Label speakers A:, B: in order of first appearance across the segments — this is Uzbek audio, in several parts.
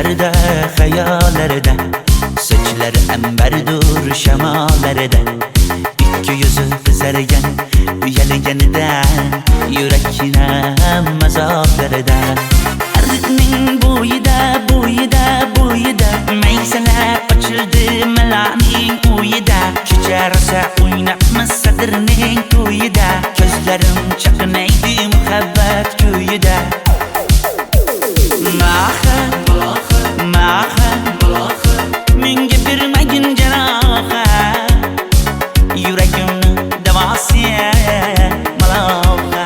A: Düşlerde, hayallerde, saçları emberdur şemalerde. İki yüzü kızargan, uyalganidan, yurakine mazoblarda. Arıqning bo'yida maysalar ochildi malaning uyida. Kecha rosa o'ynabmiz sadirning to'yida. Ko'zlarim chaqnaydi muhabbat kuyida. Maha menga bermagin jarohat, yuragimni davosi maloha.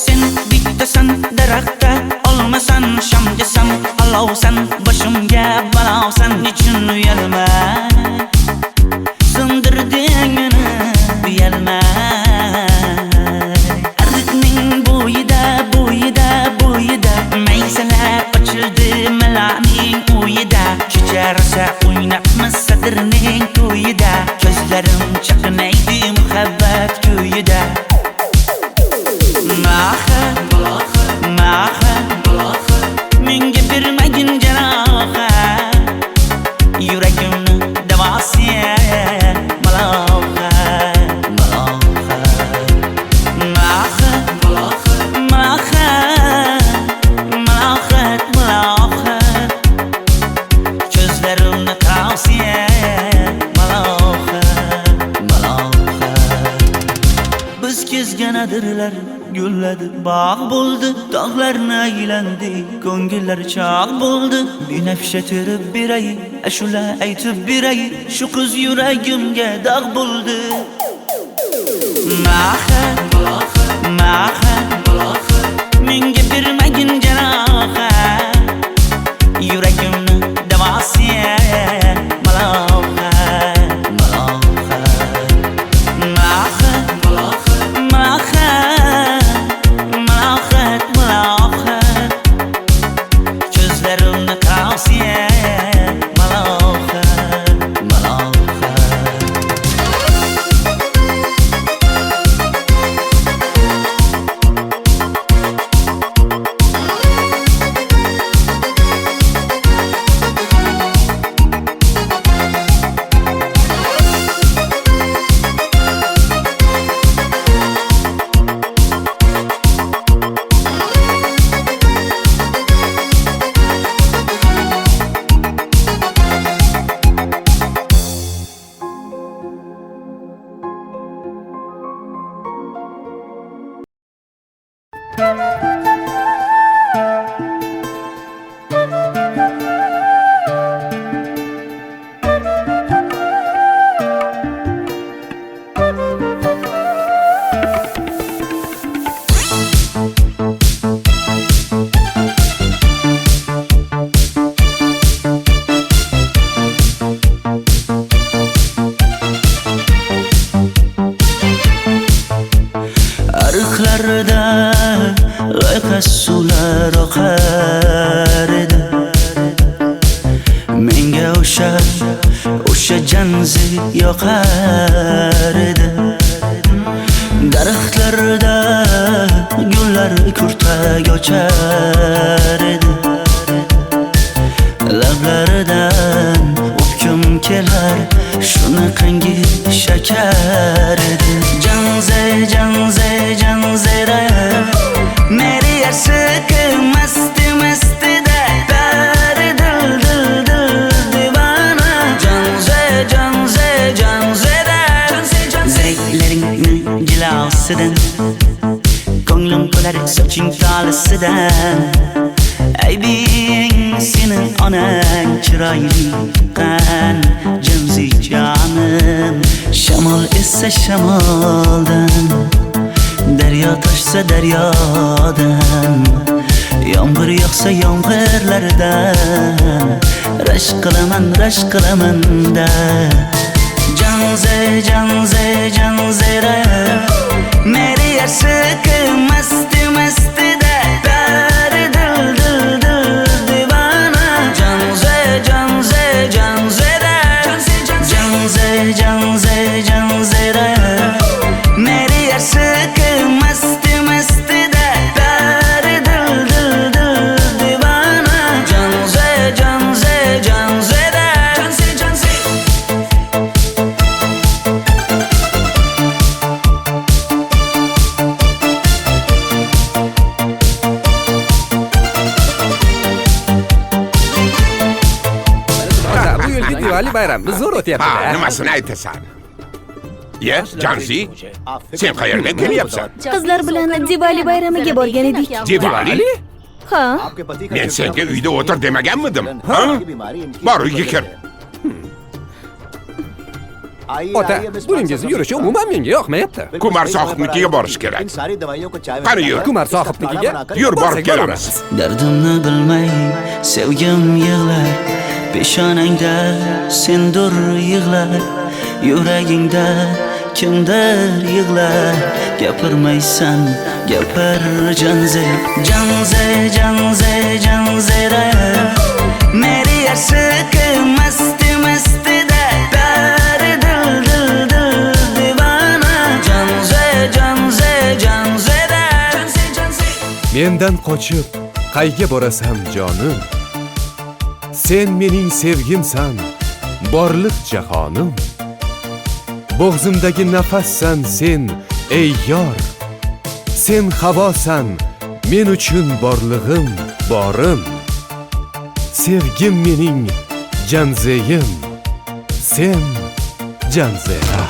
A: Sen bittasan daraxtda, olmasan shamgasan, olovsan boshimga balosan. Nechun uyalma, sindirding meni uyalma. Arıqning bo'yida maysalar ochildi malaning uyida. Kecha rosa o'ynabmiz sadirning to'yida. Ko'zlarim chaqnaydi muhabbat kuyida. Maha menga bermagin jarohat, yuragimni davosi maloha. Ko'zlarimni tavsiya maloha. Biz kezganadirlar gulladi, bog' bo'ldi, tog'larni aylandi, ko'ngillar chog' bo'ldi. Binafsha terib beray, ashula aytib beray, shu qiz yuragimga dog' bo'ldi. Maha menga bermagin jarohat, yuragimni davosi maloha. Ko'zlarimni tavsiya maloha. Ariqlarda loyqa suvlar oqar edi. Menga o'sha janzi yoqar edi. Daraxtlarda gullar kurtak ochar edi. Lablaridan o'pkim kelar, shunaqangi shakar edi. Janzera meri yarsiqi masti da dari dil divana. Janzera zeylaringni jilosidan, ko'nglim to'lar soching tolisidan. Aybing sening onang chiroyli qan, janzi jonim. Shamol essa shamoldan, daryo toshsa daryodan, yomg'ir yog'sa yomg'irlardan, rashk qilaman da. Janzera meri yarsiqi masti da dari dil
B: Diwali bayrami zo'r
C: Ha,
B: o'tyapti-da.
C: nimasini aytasan? Ye, Janzi, sen qayerdan kelyapsan?
D: Qizlar bilan Diwali bayramiga borgan edik.
C: Diwali?
D: Ha,
C: Men senga uyda o'tir demaganmidim? Ha? Bor, uyga kir.
B: Ota, buningizni yurishi umuman menga yoqmayapti.
C: Kumar sohibnikiga borish kerak. Qani yur.
B: Kumar sohibnikiga
C: Yur, borib
B: borsak
C: kelamiz.
A: Dardimni bilmay sevgim yig'lar, peshonangda sendur yig'lar, yuragingda kimdir yig'lar. Gapirmaysan, gapir Janze, Janze, Janze, Janzera. Meri aşık masti masti da dar dil dil dil divana. Janze, Janze, Janzera. Janze, Janze.
E: Mendan qochib qayga borasan jonim? Sen mening sevgimsan, borliq jahonim. Bo'g'zimdagi nafassan sen, ey yor. Sen havosan, men uchun borlig'im, borim. Sevgim mening Janzeyim, sen Janzera.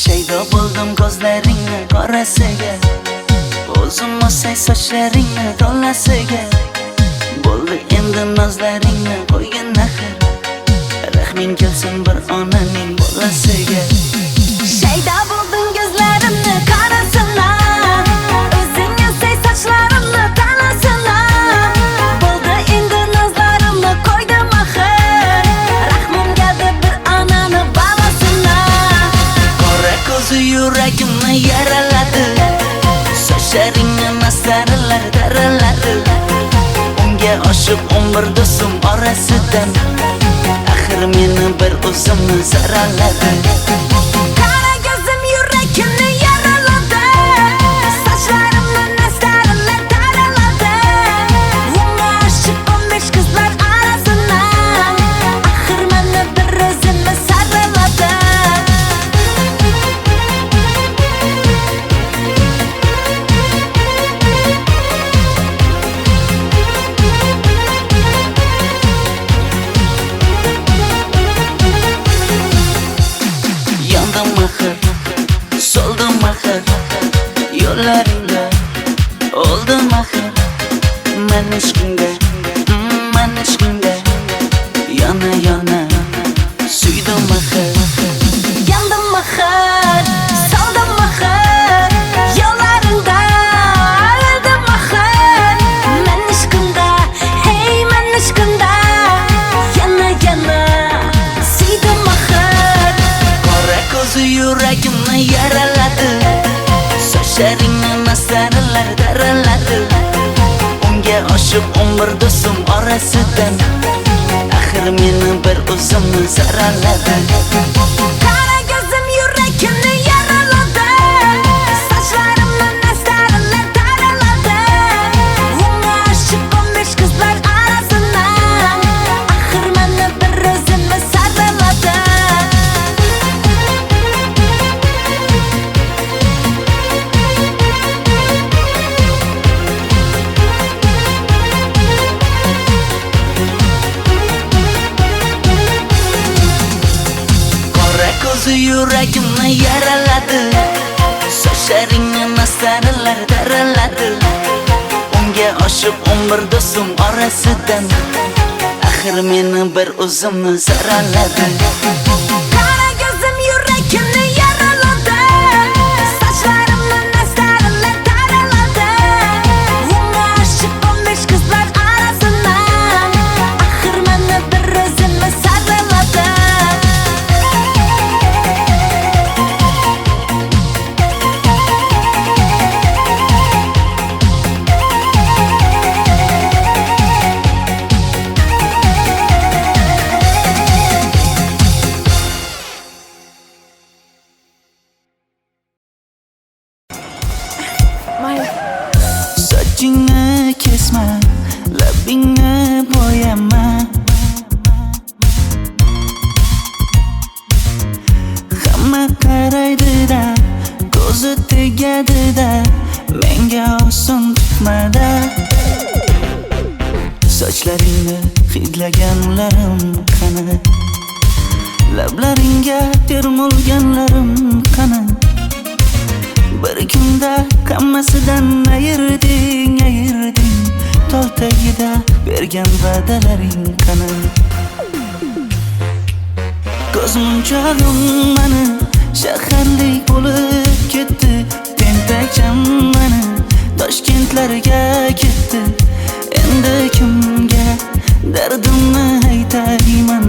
A: Shaydo bo'ldim ko'zlaringni qorasiga, o'zim o'say sochlaringni to'lasiga. Bo'ldi endi nozlaringni qo'ygan naxir, rahming kelsin bir onaning bolasiga.
D: shayda bo'lding ko'zlarimni qarasana, o'zing yasay sochlarimni tanasana. Bo'ldi endi nazlarimni qo'ydim axir, rahmim keldi bir onani bolasina.
A: Qora ko'zi yuragimni yaraladi, sochlaringni masaralar daraladi. Unga oshiq 11 do'stim orasidan, axir meni bir o'zimni zaraladi.
D: Qara ko'zim yuragimni yaraladi, sochlarimni nastarlar taraladi. Unga oshiq 15 qizlar arasina, axir meni bir o'zimni saraladi.
A: Yandım axir, soldim axir, yo'llaringda oldim axir. Men ishqingda, men ishqingda yana yana suydim axir.
D: Yandım axir, soldim axir, yo'llaringda oldim axir. Men ishqimda, hey men ishqimda yana yana suydim axir.
A: Qora ko'zi yuragimni yaraladi, sochlaringni masaralar daraladi. Unga oshiq 11 do'stim orasidan, axir meni bir o'zimni zaraladi.
D: Qara ko'zim yuragimni yaraladi, sochlarimni nastarlar taraladi. Unga oshiq 15 qizlar arasina, axir meni bir o'zimni saraladi.
A: Qora ko'zi yuragimni yaraladi, sochlaringni masaralar daraladi. Unga oshiq 11 do'stim orasidan, axir meni bir o'zimni zaraladi.
D: Qara ko'zim yuragimni yaraladi, sochlarimni nastarlar taraladi. Unga oshiq 15 qizlar arasina, axir meni bir o'zimni saraladi.
A: sochlaringni hidlaganlarim qani, lablaringga termulganlarim qani. Bir kunda hammasidan ayırding, tol tagida bergan va'dalaring qani. Ko'zmunchog'im mani shaharlik bo'lib ketdi, tentakcham mani Toshkentlarga ketdi. Endi kimga dardimni aytayman,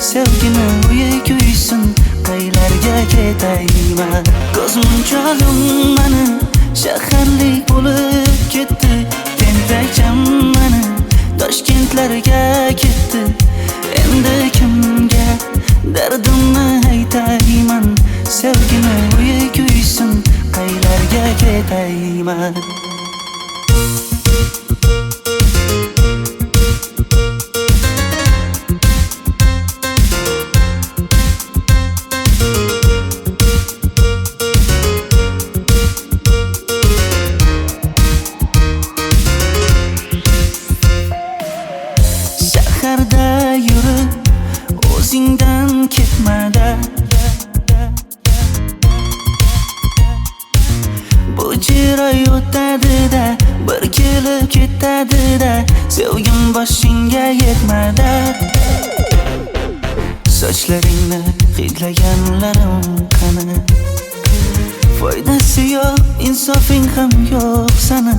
A: sevgini uyi kuysin, qaylarga ketayman. Ko'zmunchog'im mani shaharlik bo'lib ketdi, tentakcham mani Toshkentlarga ketdi. Endi kimga dardimni aytayman, sevgini uyi kuysin, qaylarga ketayman. Shaharda yurib o'zingdan ketmada, bu jiroy o'tadi-da, bir kelib ketadi-da, sevgim boshingga yetmada. Sochlaringni hidlaganlarim qani, foydasi yo'q, insofing ham yo'q sana.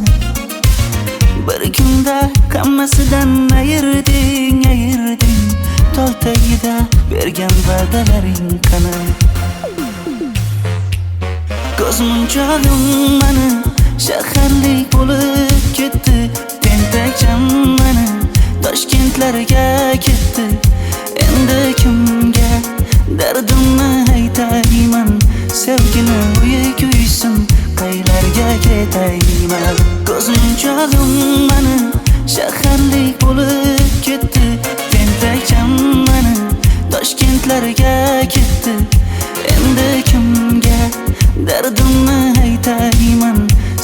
A: Bir kunda hammasidan ayırding, tol tagida bergan va'dalaring qani. Ko'zmunchog'im mani shaharlik bo'lib ketdi, tentakcham mani Toshkentlarga ketdi. Endi kimga dardimni aytayman, sevgini uyi kuysin, qaylarga ketayman. Ko'zmunchog'im mani shaharlik bo'lib ketdi, tentakcham mani Toshkentlarga ketdi. Endi kimga dardimni aytayman,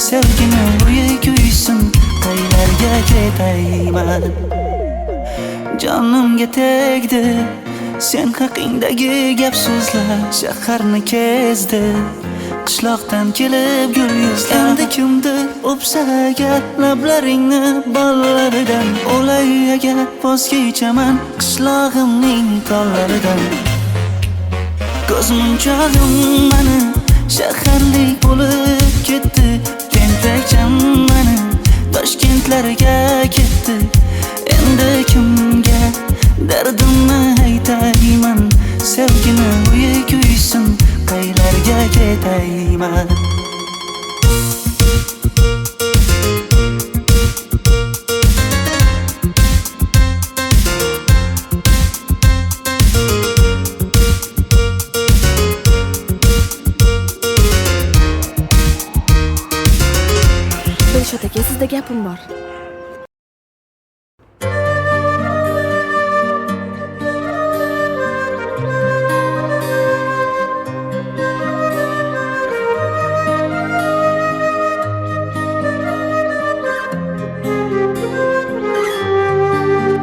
A: sevgini uyi kuysin, qaylarga ketayman. Jonimga tegdi sen haqingdagi gap so'zlar, shaharni kezdi qishloqdan kelib gul yuzlar. Endi kimdir o'psa agar lablaringni bollaridan, o'lay agar voz kechaman qishlog'imning tollaridan. Ko'zmunchog'im mani shaharlik bo'lib ketdi, tentakcham mani Toshkentlarga ketdi. Endi kimga dardimni aytayman, sevgini uyi kuysin, qaylarga ketayman.
F: Dilshod aka, sizda gapim bor.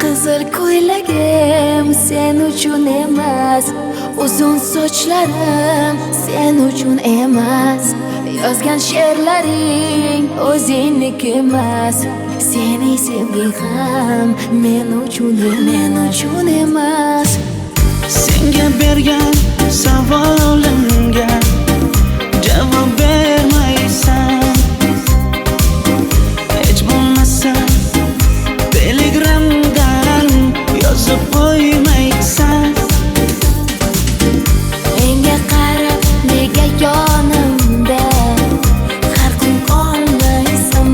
D: Qizil ko'ylagim sen uchun emas, uzun sochlarim sen uchun emas, yozgan she'rlaring o'zingniki emas, sening sevging ham men uchun emas.
A: Senga bergan savolimga javob bermaysan, hech bo'lmasa telegramdan yozib qo'ymaysan.
D: Menga qarab nega yonimda har kun qolmaysan,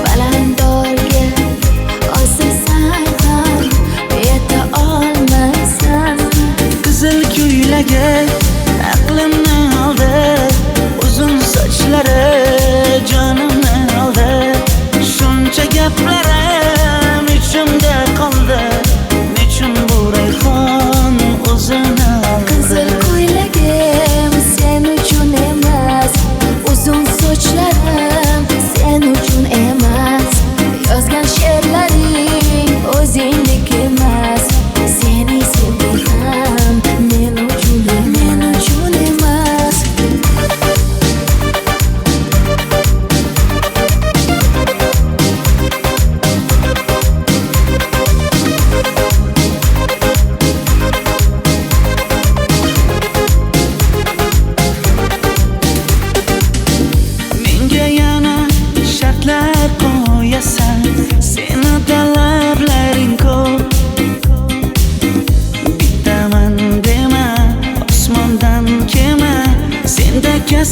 D: balandorga osilsang ham yeta olmaysan.
A: Qizil ko'ylagi aqlimni oldi,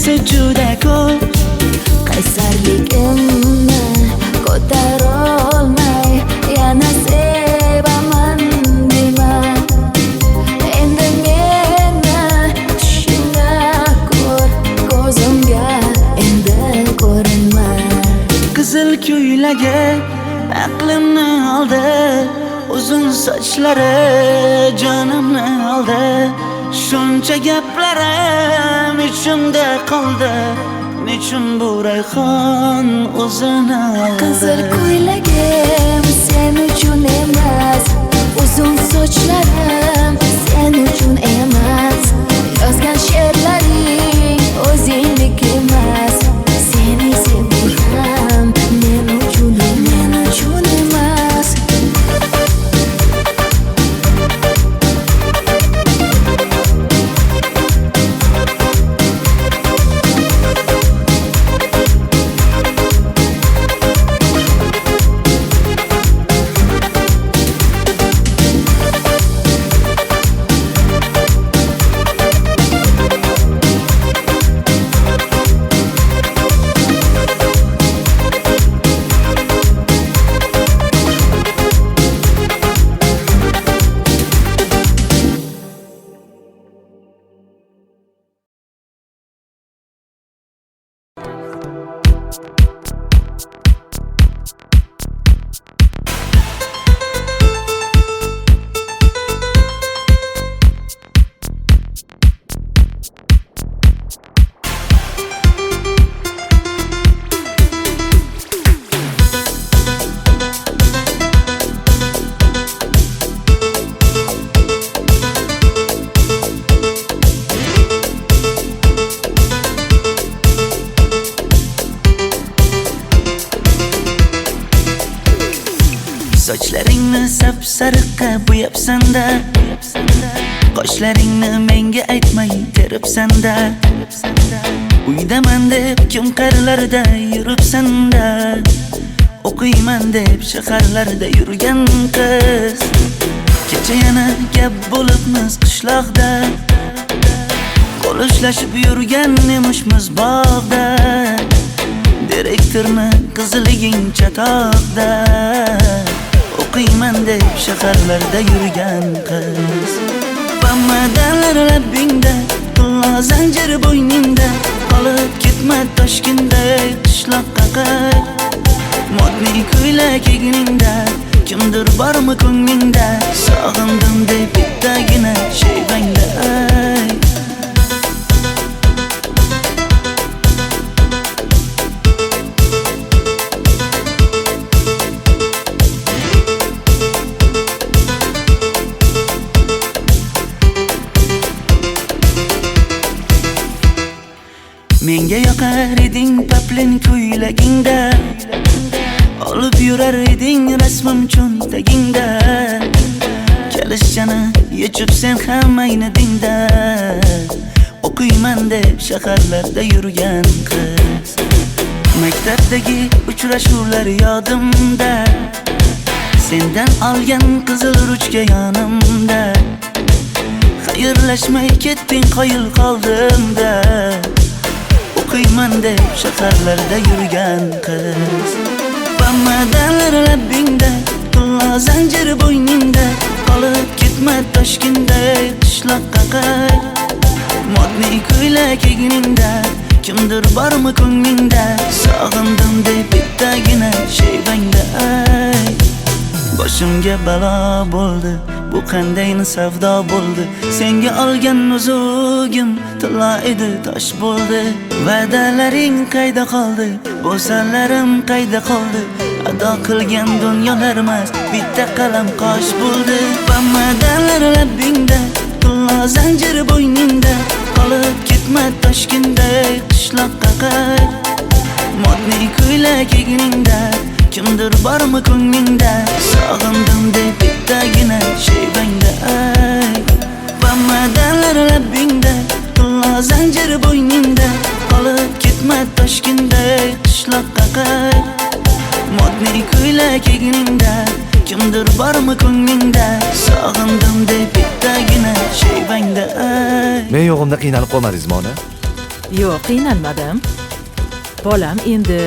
A: esa juda ko'p.
D: qaysarligimni ko'tarolmay yana sevaman dema. Endi meni tushingda ko'r, ko'zimga endi ko'rinma.
A: Qizil ko'ylagi aqlimni oldi, uzun sochlari jonimni oldi. Shuncha gaplarim ichimda qoldi, nechun bu rayhon o'zini oldi.
D: Qizil ko'ylagim sen uchun emas, uzun sochlarim sen uchun emas. Yozgan she'rlaring o'zingdek emas. Seni sevdim men uchun emas.
A: Sochlaringni sap-sariqqa bo'yabsan-da, qoshlaringni menga aytmay teribsan-da. Uydaman deb kim qarlarda yuribsan-da, o'qiyman deb shaharlarda yurgan qiz. Kecha yana gap bo'libmiz qishloqda, qo'l ushlashib yurgan emishmiz bog'da. Direktorni qiziliging chatoqda, o'qiyman deb shaharlarda yurgan qiz. Bamadanlar labbingda, tilla zanjir bo'yningda, qolib ketma Toshkentda qishloqqa qayt. Modniy ko'ylak egningda, kimdir bormi ko'nglingda, sog'indim deb bittagina shevangda ayt. Menga yoqar eding paplin ko'ylagingda, olib yurar eding rasmim cho'ntagingda. Kalishchani yechib sen ham aynadingda, o'qiyman deb shaharlarda yurgan qiz. Maktabdagi uchrashuvlar yodimda, sendan olgan qizil ruchka yonimda. Xayrlashmay ketding qoyil qoldimda, o'qiyman deb shaharlarda yurgan qiz. Bamadanlar labbingda, tilla zanjir bo'yningda, qolib ketma Toshkentda qishloqqa qayt. Modniy ko'ylak egningda, kimdir bormi ko'nglingda, sog'indim deb bittagina shevangda ayt. Boshimga balo bo'ldi, bu qanday savdo bo'ldi. Senga olgan nuzugim tilla edi, tosh bo'ldi. Va'dalaring qayda qoldi, bo'salarim qayda qoldi. Ado qilgan dunyolar emas, bitta qalam qosh bo'ldi. Bamadanlar labbingda, tilla zanjir bo'yningda, qolib ketma Toshkentda qishloqqa qayt. Modniy ko'ylak egningda, kimdir bormi ko'nglingda, sog'indim deb bittagina shevangda ayt. Bamadanlar labbingda, tilla zanjir bo'yningda, qolib ketma Toshkentda qishloqqa qayt. Modniy ko'ylak egningda, kimdir bormi ko'nglingda, sog'indim deb bittagina shevangda ayt.
F: Men yo'g'imda qiynalib qolmadingizmi ona? Yo'q, qiynalmadim. Bolam, endi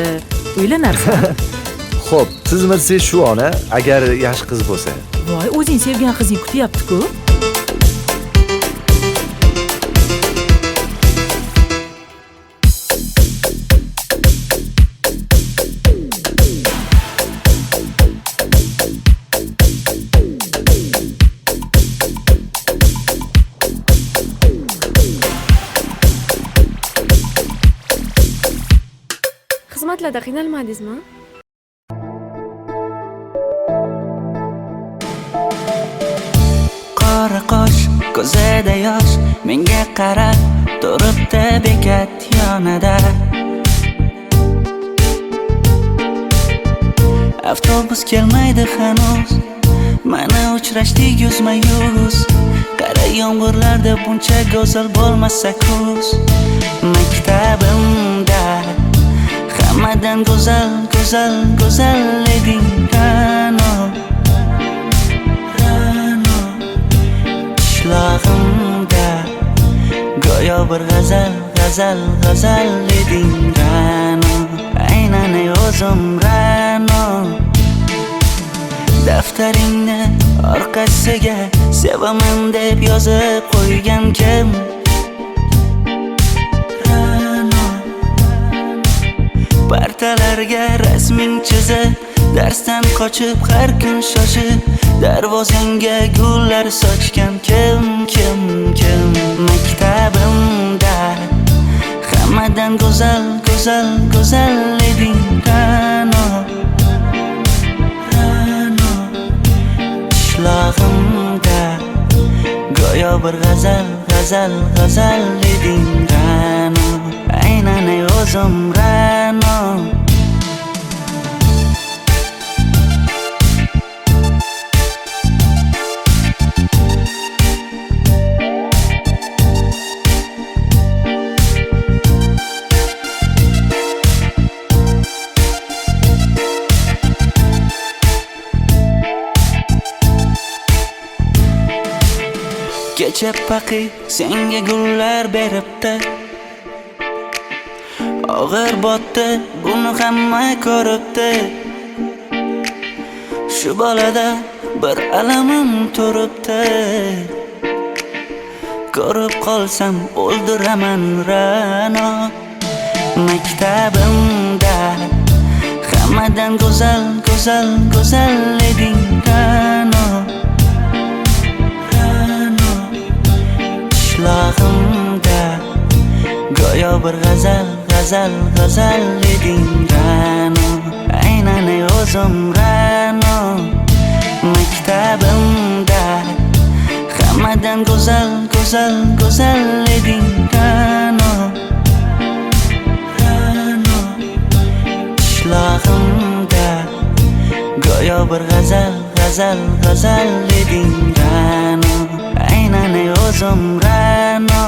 F: uylanarsan.
G: Xo'p, sizmi shu ona, agar yaxshi qiz bo'lsa.
F: Voy, o'zing sevgan qizing kutyapti-ku.
H: Xizmatlarda qiynalmadingizmi?
A: Qora qosh, ko'zida yosh, menga qarab turibdi bekat yonida. Avtobus kelmaydi hanuz, mana uchrashdik yuzma-yuz. Qara yomg'irlarda buncha go'zal bo'lmasa kuz. Maktabimda hammadan go'zal, go'zal, go'zal eding Ra'no. Qishlog'imda go'yo bir g'azal, g'azal, g'azal eding Ra'no. Aynan o'zim Ra'no. Daftaringni orqasiga sevaman deb yozib qo'ygan kim? Partalarga rasming chizib, darsdan qochib har kun shoshib, darvozangga gullar sochgan kim? Maktabimda hammadan go'zal, go'zal, go'zal eding Ra'no. Qishlog'imda go'yo bir g'azal, g'azal, g'azal eding Ra'no. Aynan o'zim Ra'no. Kecha paqi senga gullar beribdi, og'ir botdi, buni hamma ko'ribdi. Shu bolada bir alamim turibdi, ko'rib qolsam o'ldiraman Ra'no. Maktabimda hammadan go'zal, go'zal, go'zal eding Ra'no. Qishlog'imda go'yo bir g'azal, g'azal, g'azal eding Ra'no. Aynan o'zim Ra'no. Maktabimda hammadan go'zal, go'zal, go'zal eding Ra'no. Qishlog'imda go'yo bir g'azal, g'azal, g'azal eding Ra'no. Aynan o'zim Ra'no.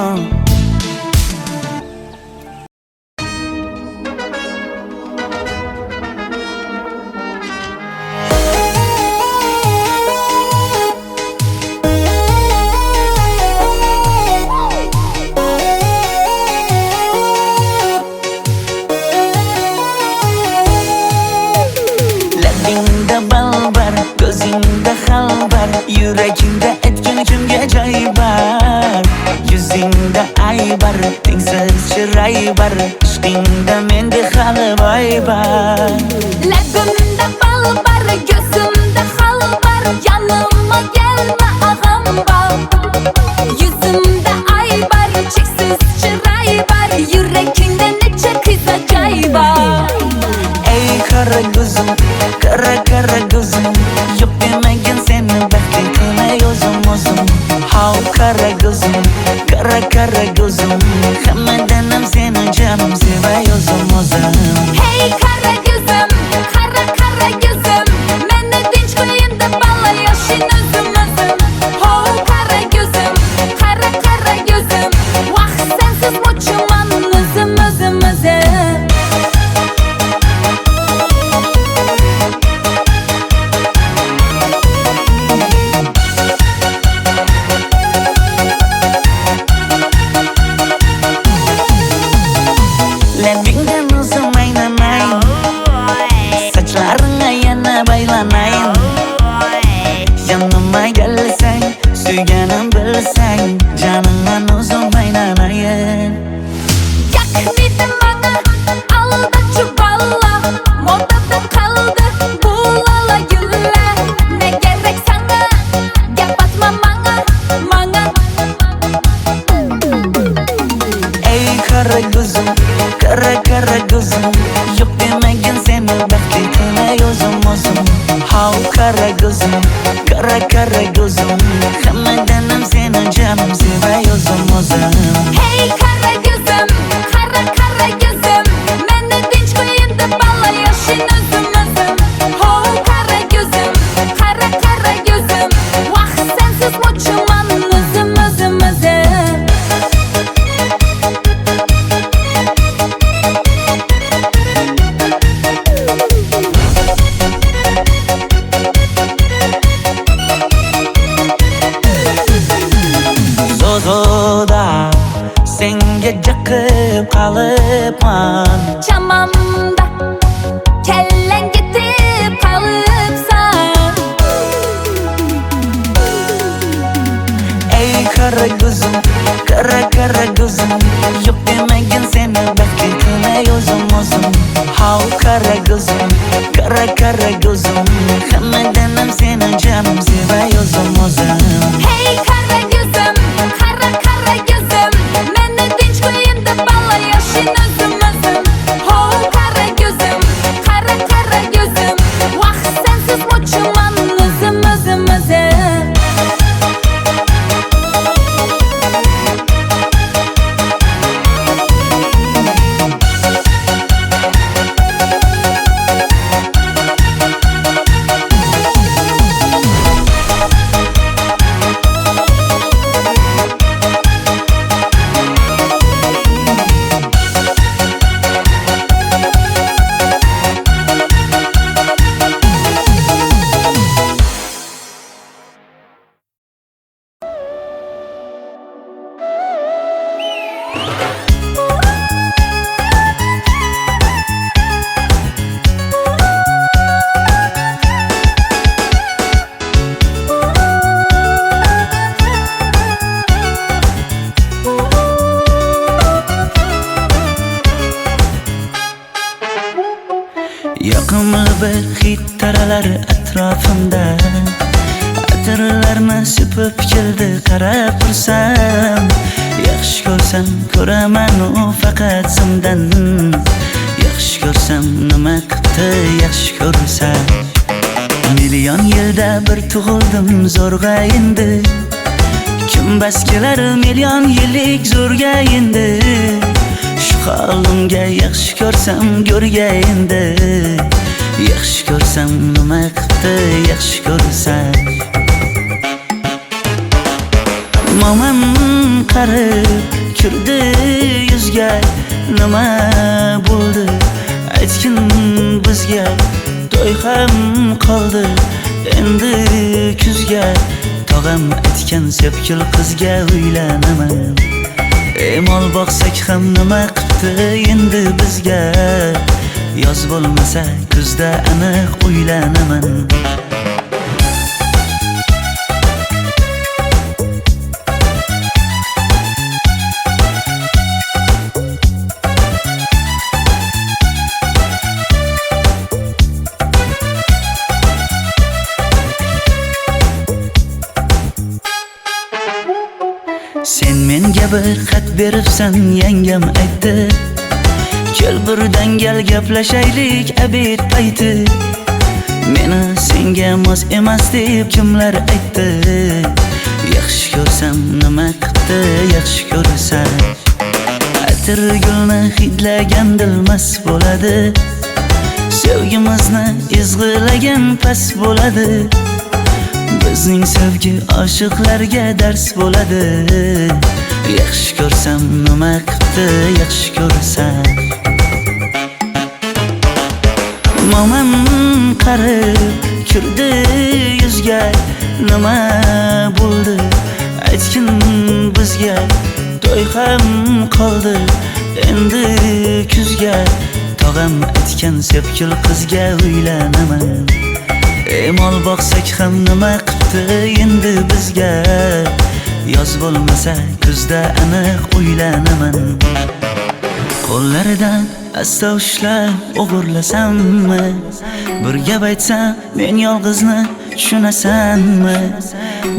A: Labingda balbar, ko'zingda xalbar, yuragingda etgan kimga joy bar. Yuzingda aybar, tengsiz chiray bar, ishqingda menda hali boy bar.
D: Labimda balbar, ko'zimda xalbar, yanıma gelme ağam bal. Yuzimda aybar, cheksiz chiray bar, yuragingda necha qiza joy bar.
A: Ey qara ko'zim, qara qara ko'zim, yo'q demagan seni baxtli qilmay o'zim. Hav qara ko'zim, qara qara ko'zim, hammadan ham seni jonim sevay o'zim.
D: Hey qara ko'zim, qara qara ko'zim, meni tinch qo'yinda balla yoshin o'zim. Hav qara ko'zim, qara qara ko'zim, vaqt sensiz mo'chuman o'zim.
A: Kara kara gözüm Hammadan ham seni canım sevay o'zim
D: Hey kara gözüm, kara kara gözüm Meni tinch qo'yin deb balla yashin o'zim Ho kara gözüm, kara kara gözüm Vaqt sensiz mo'chiman o'zim
A: Zozoda senga jiqib qolibman
D: Chamamda kellang ketib qolibsan
A: Ey kara gözüm, kara gözüm Yok demagin seni baxtli qilay o'zim How kara gözüm, kara gözüm Hammadan ham seni canım sevay o'zim
D: Hey kara gözüm, kara kara gözüm Meni tinch qo'yin deb balla yashin o'zim Ho kara gözüm, kara kara gözüm Vaqt sensiz mo'chiman o'zim
A: Yoqimli bir hid taralar atrofimda Atirlarni sepib keldi qarab tursam Yaxshi ko'rsam ko'raman u faqat simdan Yaxshi ko'rsam nima qildi yaxshi ko'rsam Million yilda bir tug'ildim zo'rg'a endi Kim bas kelar million yillik zo'rga endi Shu holimga yaxshi ko'rsam go'rga endi Yaxshi ko'rsam nima qildi yaxshi ko'rsam Momam qarib kirdi yuzga Nima bo'ldi aytgin bizga To'y ham qoldi endi kuzga Tog'am aytgan sepkil qizga uylanaman Mol boqsak ham nima qildi endi bizga Yoz bo'lmasa kuzda aniq uylanaman Sen menga bir xat beribsan yangam aytdi Kel birdan gal gaplashaylik abid payti Meni senga mos emas deb kimlar aytdi Yaxshi ko'rsam nima qildi yaxshi ko'rsam Atir gulni hidlagan dilmas bo'ladi Sevgimizni izg'ilagan pas bo'ladi Bizning sevgi oshiqlarga dars bo'ladi Yaxshi ko'rsam nima qildi yaxshi ko'rsam Momam qarib kirdi yuzga Nima bo'ldi aytgin bizga To'y ham qoldi endi kuzga Tog'am aytgan sepkil qizga uylanaman Mol boqsak ham nima qildi endi bizga Yoz bo'lmasa kuzda aniq uylanaman Qo'llaridan asta ushlab o'g'irlasammi Bir gap aytsam men yolg'izni tushunasanmi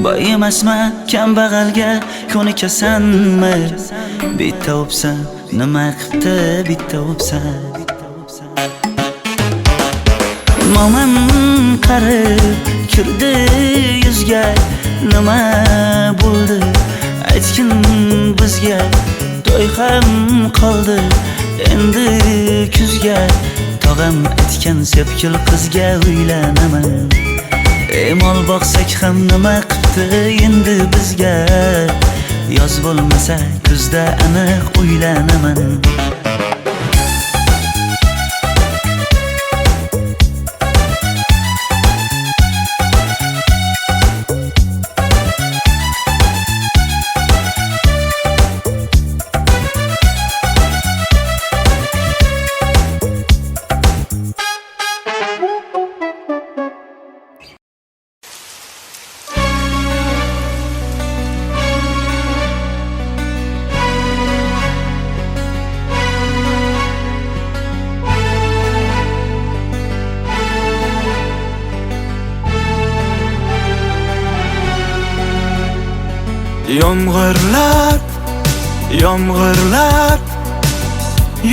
A: Boy emasman kambag'alga ko'nikasanmi Bitta o'psam nima qildi bitta o'psam Mo'min qarib kirdi yuzga, nima bo'ldi aytgin bizga. To'y ham qoldi endi kuzga, tog'am aytgan sepkil qizga uylanaman. Mol boqsak ham nima qipti endi bizga, yoz bo'lmasa kuzda aniq uylanaman.
I: Yomg'irlar, yomg'irlar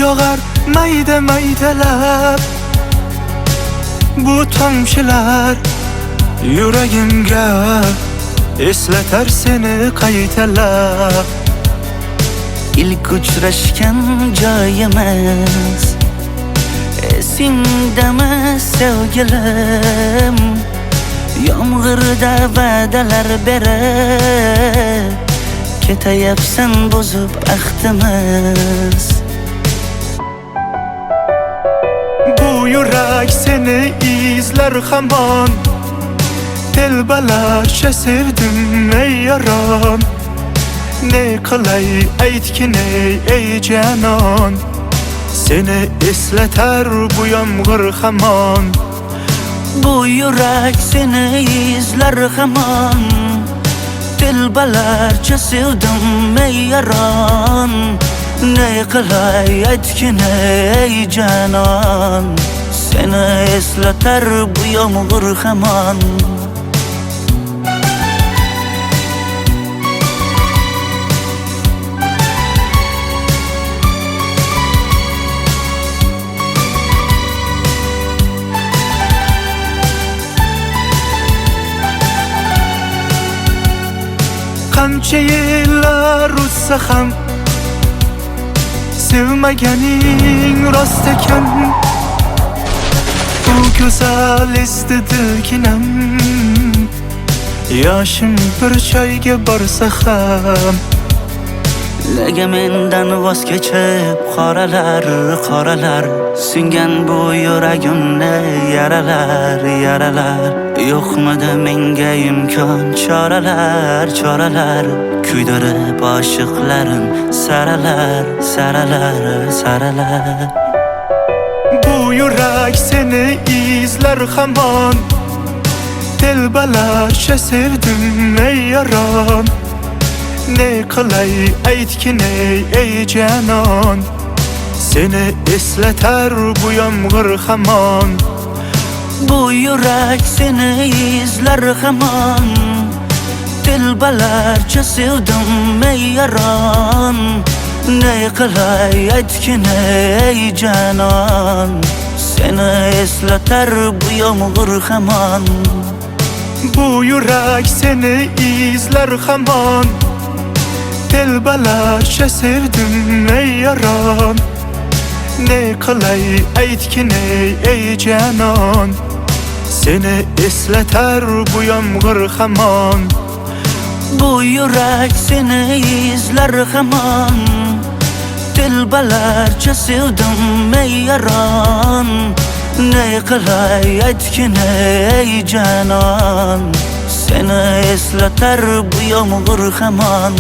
I: yog'ar mayda maydalab. Bu tomchilar yuragimga eslatar seni qaytalab.
A: İlk uchrashgan joyimiz esingdami sevgilim? Yomg'irda va'dalar berib ketayapsan bozib ahdimiz.
I: Bu yurak seni izler hamon, telbalarcha sevdim ey yaron. Ne qilay aytgin ey canon, seni eslatar bu yomg'ir hamon.
A: Bu yurak seni izler hamon, telbalarcha sevdim ey yaron. Ne qilay aytgin ey canon, seni eslatar bu yomg'ir hamon.
I: Qancha yillar o'tsa ham sevmaganing rost ekan. Bu go'zal esdi dilginam, yoshim bir joyga borsa ham.
A: Nega mendan voz kechib qoralar, qoralar singan bu yuragimni yaralar, yaralar. Yo'qmidi menga imkon choralar, choralar kuydirib oshiqlarim saralar, saralar, saralar.
I: Bu yurak seni izler hamon, telbalarcha sevdim ey yaron. Ne qilay aytgin ey canon, seni eslatar bu yomg'ir hamon.
A: Bu yurak seni izler hamon, telbalarcha sevdim ey yaron. Ne qilay aytgin ey canon, seni eslatar bu yomg'ir hamon.
I: Bu yurak seni izler hamon, telbalarcha sevdim ey yaron. Ne qilay aytgin ey canon, seni eslatar bu yomg'ir hamon.
A: Bu yurak seni izler hamon, telbalarcha sevdim ey yaron. Ne qilay aytgin ey canon, seni eslatar bu yomg'ir hamon.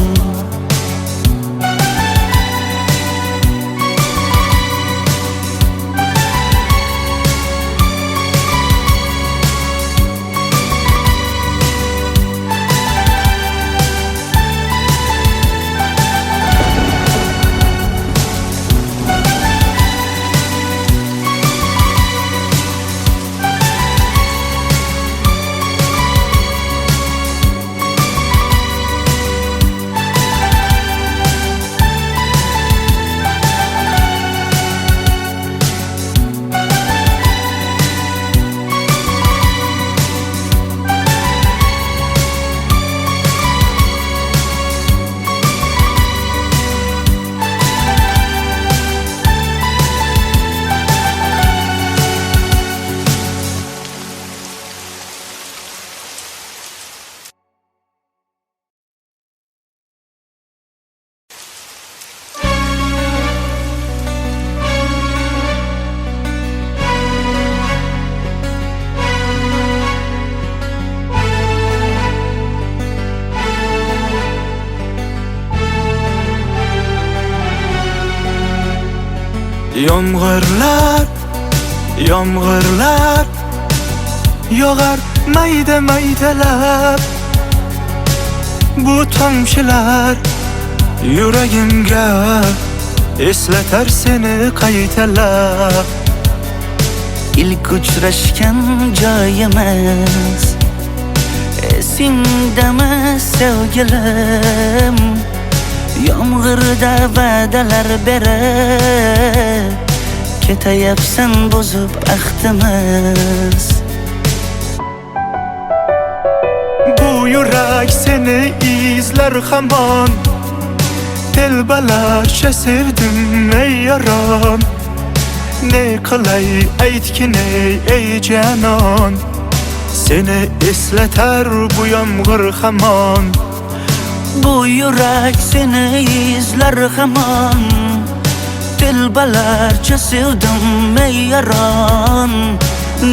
I: Yomg'irlar, yomg'irlar yog'ar mayda maydalab. Bu tomchilar yuragimga eslatar seni qaytalab.
A: İlk uçraşgan joyimiz esingdami sevgilim? Yomg'irda va'dalar berib ketayapsan buzib ahdimiz.
I: Bu yurak seni izler hamon. Telbalarcha sevdim ey yaron. Ne qilay aytgin ey canon. Seni eslatar bu yomg'ir hamon.
A: Bu yurak seni izler hamon. Telbalarcha sevdim ey yaron.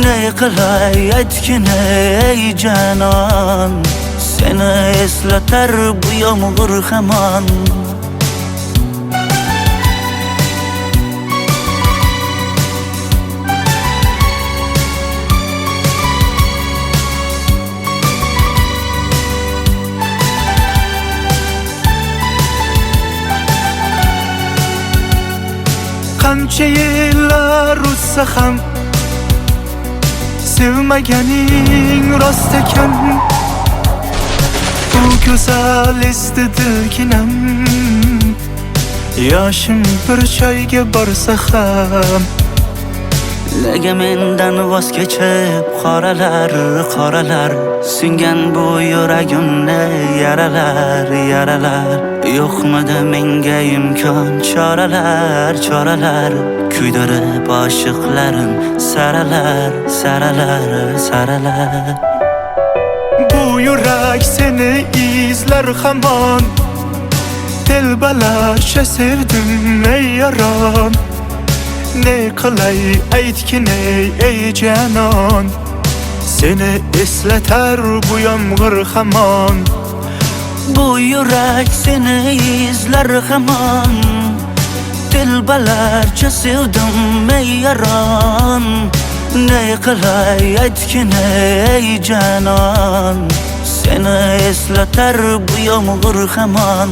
A: Ne qilay aytgin ey canon. Seni eslatar bu yomg'ir hamon.
I: Qancha yillar o'tsa ham sevmaganing rost ekan. Bu go'zal esdi dilginam. Yoshim bir joyga borsa ham
A: Nega mendan voz kechib qoralar, qoralar singan bu yuragimni yaralar, yaralar. Yo'qmidi menga imkon choralar, choralar kuydirib oshiqlarim saralar, saralar, saralar.
I: Bu yurak seni izler hamon. Telbalarcha sevdim ey yaron. Ne qilay aytgin ey canon. Seni eslatar bu yomg'ir hamon.
A: Bu yurak seni izler hamon. Telbalarcha sevdim ey yaron. Ne qilay aytgin ey canon. Seni eslatar bu yomg'ir hamon.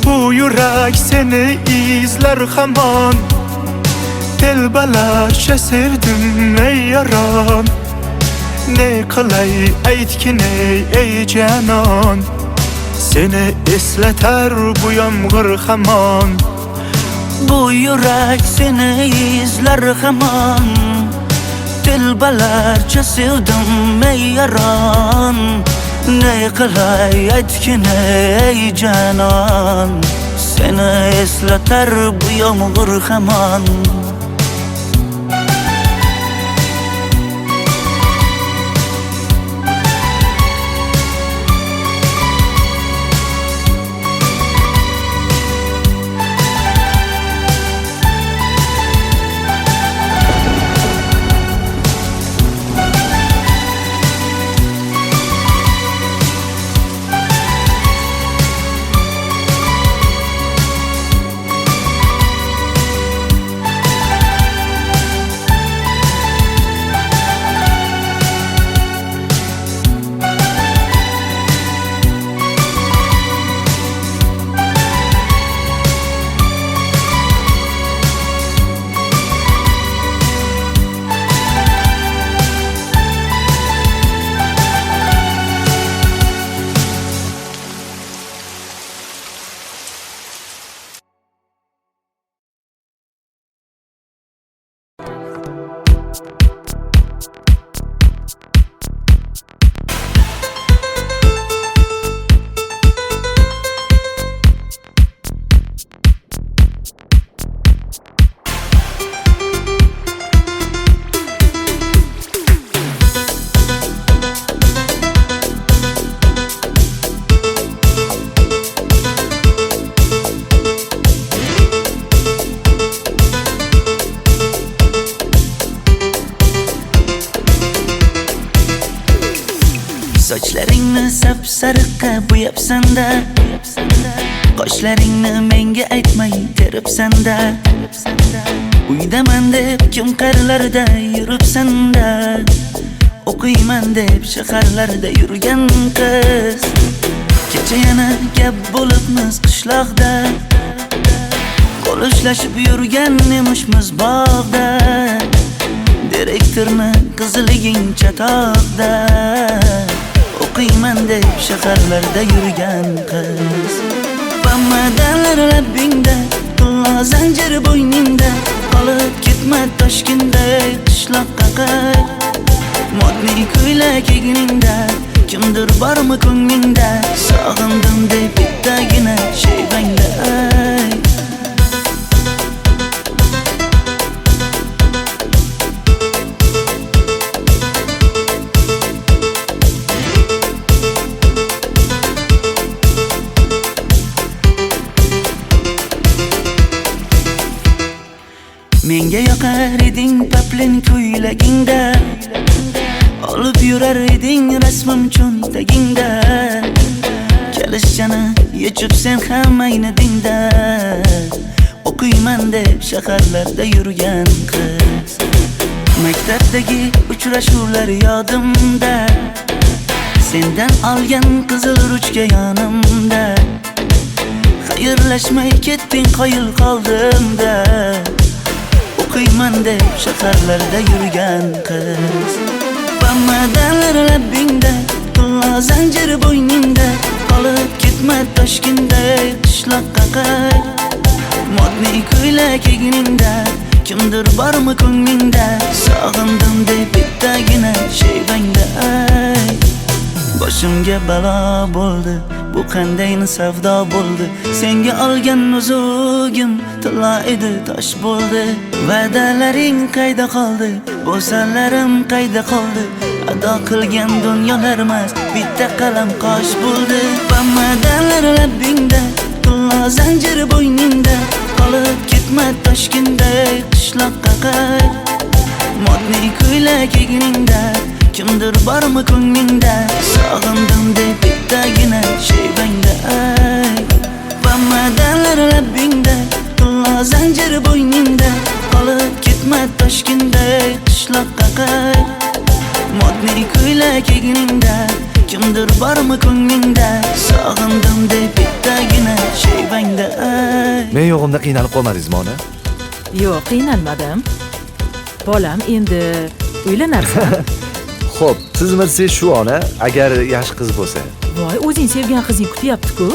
I: Bu yurak seni izler hamon. Telbalarcha sevdim ey yaron. Ne qilay aytgin ey canon. Seni eslatar bu yomg'ir hamon.
A: Bu yurak seni izler hamon. Telbalarcha sevdim ey yaron. Ne qilay aytgin ey canon. Seni eslatar bu yomg'ir hamon. Sochlaringni sapsariqqa bo'yabsan-da, qoshlaringni menga aytmay teribsan-da. Uydaman deb kim qirlarda yuribsan-da, o'qiyman deb shaharlarda yurgan qiz. Kecha yana gap bo'libmiz qishloqda, qo'l ushlashib yurgan emishmiz bog'da. Direktorni qiziliging chatoqda, o'qiyman deb shaharlarda yurgan qiz. Bamadanlar labbingda, qulla zanjir bo'yningda, qolib ketma Toshkentda qishloqqa qayt. Modniy ko'ylak egningda, kimdir bormi ko'nglingda, sog'indim deb bittagina shevangda ayt. Menga yoqar eding paplin ko'ylagingda, olib yurar eding rasmim cho'ntagingda. Kalishchani yechib sen ham aynadingda, o'qiyman deb shaharlarda yurgan qiz. Maktabdagi uchrashuvlar yodimda, sendan olgan qizil ruchka yonimda. Xayrlashmay ketding qoyil qoldimda, o'qiyman deb shaharlarda yurgan qiz. Bamadanlar labbingda, qulla zanjir bo'yningda, qolib ketma Toshkentda qishloqqa qayt. Modniy ko'ylak egningda, kimdir bormi ko'nglingda, sog'indim deb bittagina shevangda ayt. Boshimga balo bo'ldi, bu qanday savdo bo'ldi. Senga olgan nuzugim tilla edi, tosh bo'ldi. Va'dalaring qayda qoldi, bo'salarim qayda qoldi. Ado qilgan dunyolar emas, bitta qalam qosh bo'ldi. Bamadanlar labbingda, qulla zanjir bo'yningda, qolib ketma Toshkentda qishloqqa qayt. Modniy ko'ylak egningda, kimdir bormi ko'nglingda, sog'indim deb bittagina shevangda ayt. Bamadanlar labbingda, qulla zanjir bo'yningda, qolib ketma Toshkentda qishloqqa qayt. Modniy ko'ylak egningda, kimdir bormi ko'nglingda, sog'indim deb bittagina shevangda ayt.
G: Men yo'g'imda qiynalib qolmadingizmi ona?
F: Yo'q, qiynalmadim. Bolam, endi uylanarsan.
G: Xo'p, siz shu ona, agar yaxshi qiz bo'lsa.
F: Voy, o'zing sevgan qizing kutyapti-ku.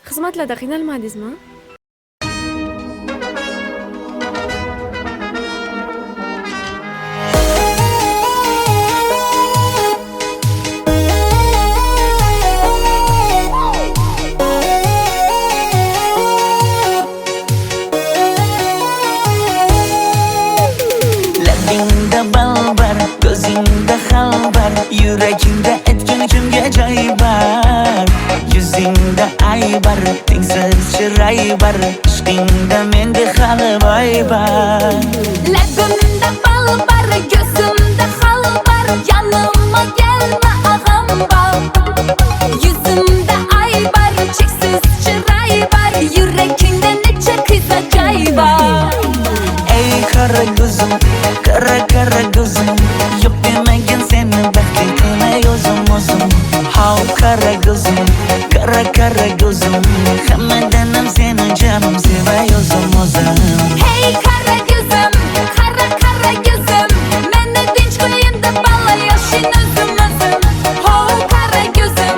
H: Xizmatlarda qiynalmadingizmi?
A: Labingda balbar, ko'zingda xalbar, yuragingda etgan kimga joy bar. Yuzingda aybar, tengsiz chiray bar, ishqingda menda hali boy bar.
D: Labimda bal bar, ko'zimda xal bar, yanıma gelme ağam bar. Yüzümde ay bar, cheksiz chiray bar, yurakingda necha qiza joy bar.
A: Ey qara ko'zim, qara ko'zim, yo'q demagan seni baxting qilmay o'zim. Hav qara ko'zim, qara ko'zim, hammadan ham seni jonim sevay o'zim.
D: Hey kara gözüm, kara gözüm, meni dinch qo'yin deb balla yashin o'zim. Ho kara gözüm,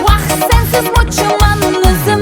D: vah sensiz mo'chiman o'zim.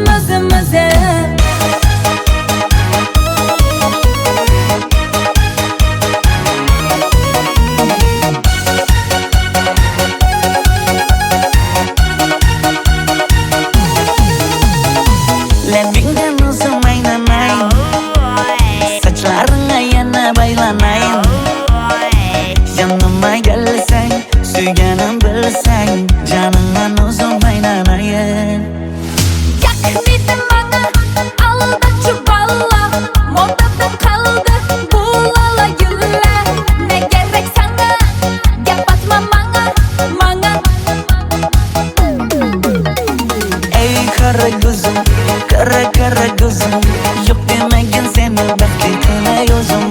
A: seni baxtli qilay o'zim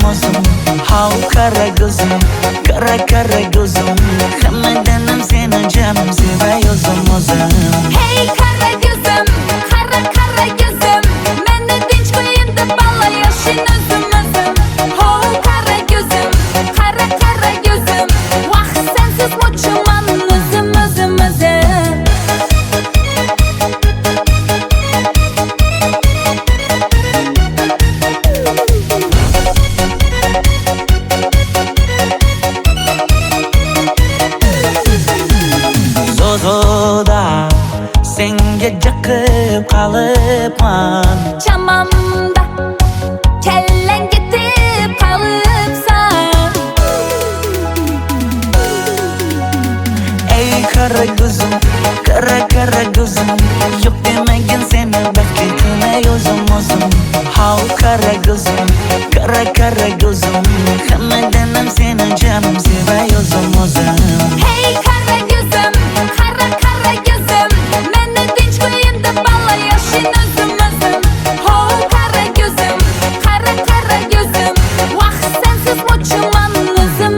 A: Hav qara ko'zim, qara ko'zim Hammadan ham seni jonim sevay o'zim
D: Hey qara ko'zim, qara ko'zim Meni tinch qo'yin deb balla yashin o'zim Ho qara ko'zim, qara ko'zim Vaqt sensiz mo'chiman o'zim
A: Zozoda senga jiqib qolibman
D: Chamamda kellang ketib qolibsan
A: Ey qara ko'zim, qara ko'zim Yo'q demagin seni baxtli qilay o'zim Hav qara ko'zim, qara ko'zim Hammadan ham seni jonim sevay o'zim
D: Hey qara ko'zim, qara ko'zim Meni tinch qo'yin deb balla yashin o'zim Ho qara ko'zim, qara ko'zim Vaqt sensiz mo'chiman o'zim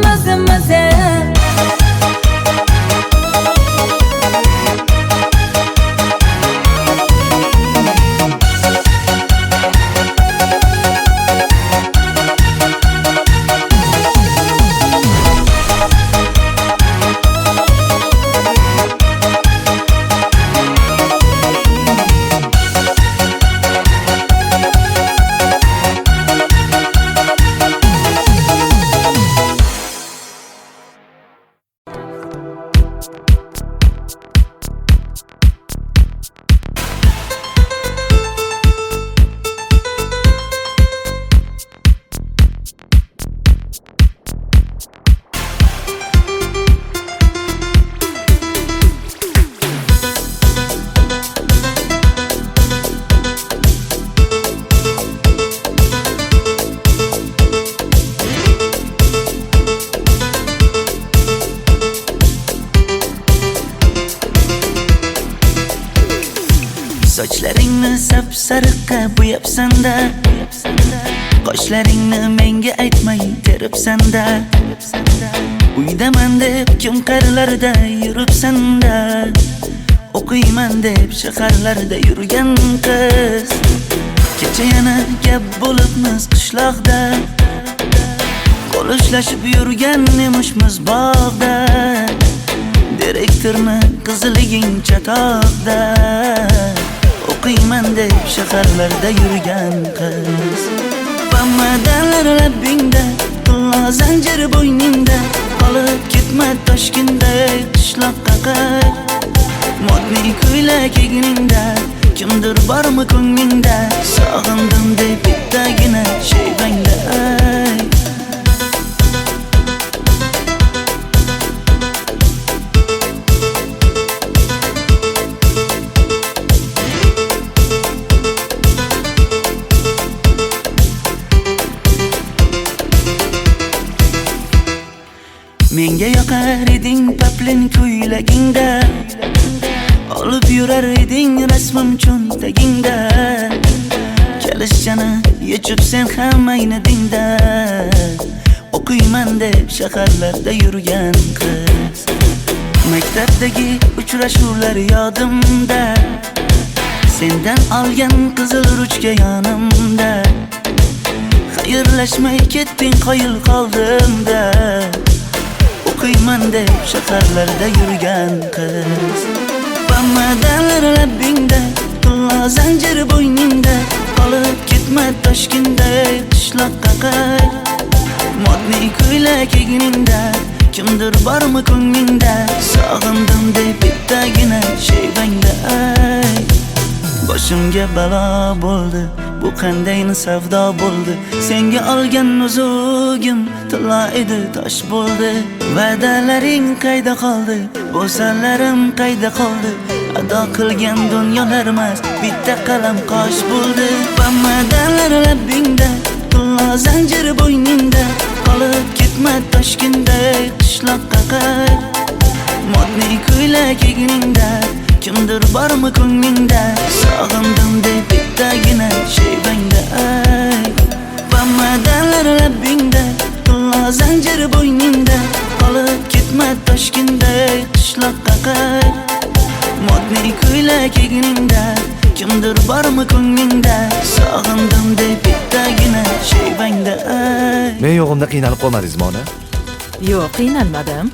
A: Sochlaringni sap-sariqqa bo'yabsan-da Qoshlaringni menga aytmay teribsan-da Uydaman deb kim qarilarda yuribsan-da O'qiyman deb shaharlarda yurgan qiz Kecha yana gap bo'libmiz qishloqda Qo'l ushlashib yurgan emishmiz bog'da Direktorni qiziliging chatoqda O'qiyman deb shaharlarda yurgan qiz Bamadalar labbingda, qulla zanjir bo'yningda Qolib ketma Toshkentda qishloqqa qayt Modniy ko'ylak egningda, kimdir bormi ko'nglingda Sog'indim deb bittagina shayvangda ayt Menga yoqar eding paplin ko'ylagingda Olib yurar eding rasmim cho'ntagingda Kalishchani yechib sen ham ayni dingda O'qiyman deb shaharlarda yurgan qiz Maktabdagi uchrashuvlar yodimda Sendan olgan qizil ruchka yonimda Xayrlashmay ketding qoyil qoldimda O'qiyman deb shaharlarda yurgan qiz Bamadalar labbingda, qulla zanjir bo'yningda Qolib ketma Toshkentda qishloqqa qayt Modniy ko'ylak egningda, kimdir bormi ko'nglingda Sog'indim deb bittagina shayvangda ayt Boshimga balo bo'ldi, bu qanday savdo bo'ldi Senga olgan nuzugim tilla edi tosh bo'ldi Va'dalaring qayda qoldi, bo'salarim qayda qoldi Ado qilgan dunyolar emas, bitta qalam qosh bo'ldi Bamadalar labbingda, qulla zanjir bo'yningda Qolib ketma Toshkentda qishloqqa qayt Modniy ko'ylak egningda, kimdir bormi ko'nglingda Sog'indim deb bittagina shayvangda ayt zanjir bo'yningda qolib ketma Toshkentday qishloqqa qay modniy ko'ylak egningda kimdir bormi ko'nglingda sog'indim deb bittagina shayvangda ay
G: Men yo'g'imda qiynalib qolmadingizmi ona?
F: Yo'q, qiynalmadim.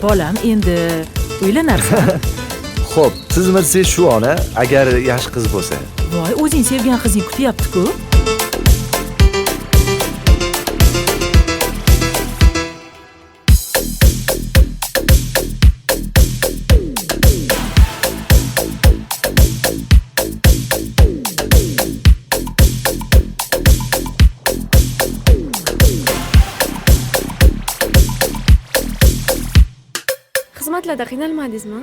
F: Bolam, endi uylanarsan.
G: Xo'p, siz bilsangiz shu ona, agar yaxshi qiz bo'lsa.
F: Voy, o'zing sevgan qizing kutyapti-ku.
H: Xizmatlarda qiynalmadingizmi?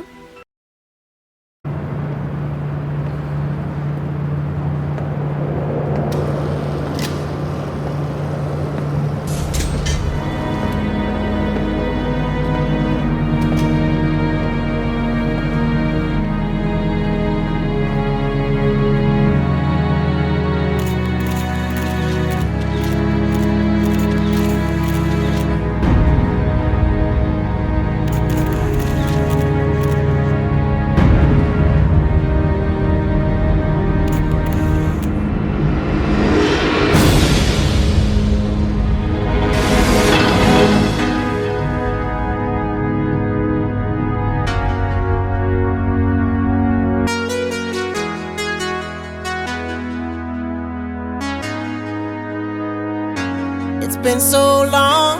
J: It's been so long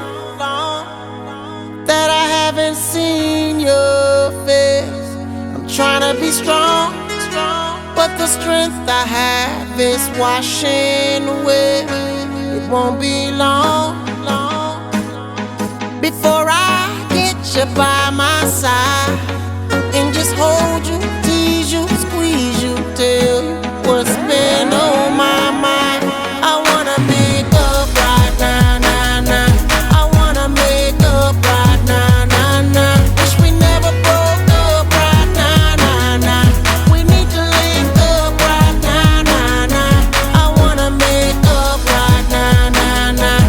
J: that I haven't seen your face. I'm trying to be strong, but the strength I have is washing away. It won't be long before I get you by my side and just hold you, tease you, squeeze you, tell you what's been on my mind. I wanna make up right now, now, now. I wanna make up right now, now, now. Wish we never broke up right now, now, now. We need to link up right now, now, now. I wanna make up right now, now, now.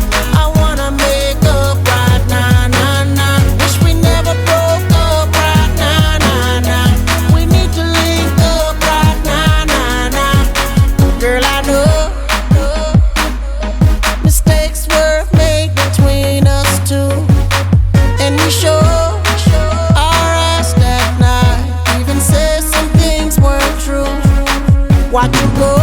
J: I wanna make up right now, now, now. Wish we never broke up right now, now, now. We need to link up right now, now, now. Girl, I know mistakes were made between us two, and we sure our ass that night even said some things weren't true. Watch you go,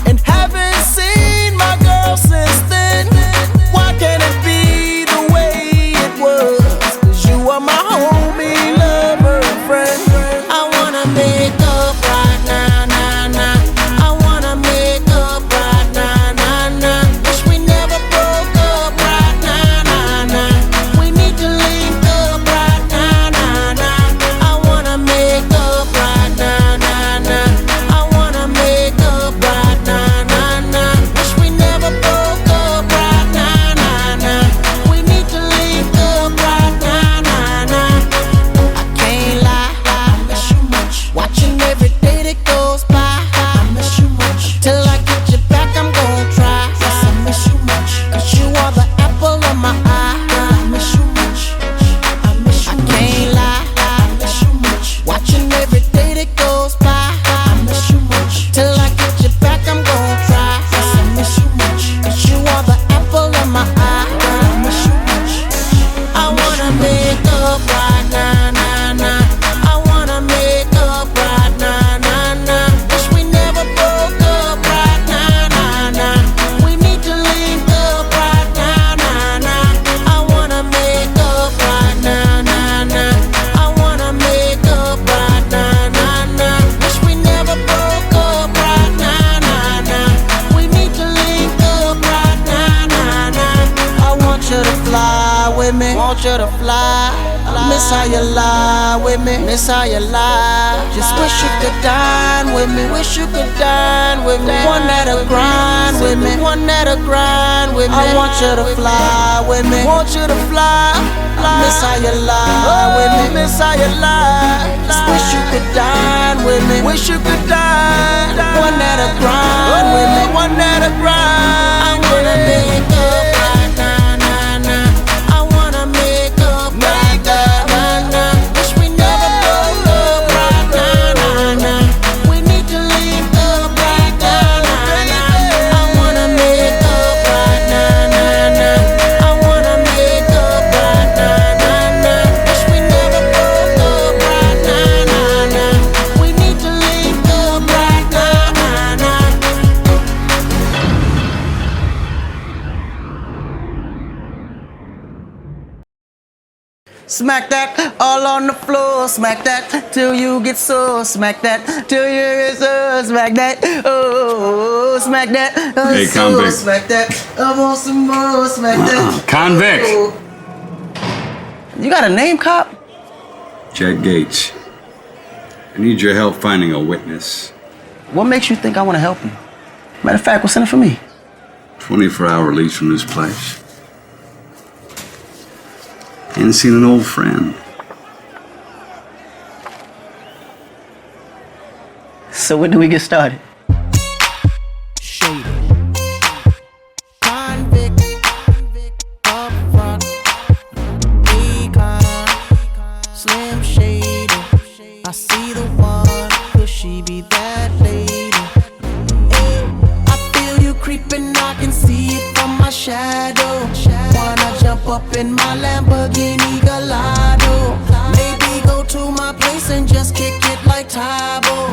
J: and haven't seen my girl since then. Why can't it be the way it was? 'Cause you are my homie, lover, and friend. I wanna make up right now, now, now. I wanna make up right now, now, now. Wish we never broke up right now, now, now. We need to link up right now, now, now. I wanna make up right now, now, now. I wanna make up right now, now, now. Wish we never broke up right now, now, now. We need to link up right now, now, now. I can't lie, I miss you much. Watching every day that goes by, I miss you much. Till I get you back, I'm gonna try. Yes, I miss you much. 'Cause you are the apple of my eye. I miss you much. I miss you much. I can't lie, I miss you much. Watching every day that goes by, I miss you much. Till I get you back, I'm gonna try. Yes, I miss you much. 'Cause you are the apple of my eye. I miss you much. I wanna make up right now, now, now. I wanna make up right now, now, now. Wish we never broke up right now, now, now. We need to link up right now, now, now. I wanna make up right now, now, now. I wanna make up right now, now, now. Wish we never broke up right now, now, now. We need to link up right now, now, now. I want you to fly with me, want you to fly. Miss how you lie with me, miss how you lie. Just wish you could dine with me, wish you could dine with me. One that'll grind with me, one that'll grind with me. I want you to fly with me, want you to fly. Miss how you lie with me, miss how you lie. Just wish you could dine with me, wish you could dine. One that'll grind with me, one that'll grind. I wanna make up Smack that all on the floor. Smack that till you get sore. Smack that till you get sore. Smack that. Oh, smack that.
C: Hey, convict.
J: Smack that. I want some more. Smack that.
C: Convict.
J: Oh. You got a name, cop?
K: Jack Gates. I need your help finding a witness.
J: What makes you think I want to help you? Matter of fact, what's in it for me?
K: 24-hour release from this place. Ain't seen an old friend.
J: So when do we get started?
L: Shady. Convict. Up front. Econ. Slim Shady. I see the one. Could she be that lady? Hey, I feel you creeping. I can see it from my shadow. Wanna jump up in my Lamborghini Gallardo. Maybe go to my place and just kick it like Tybo.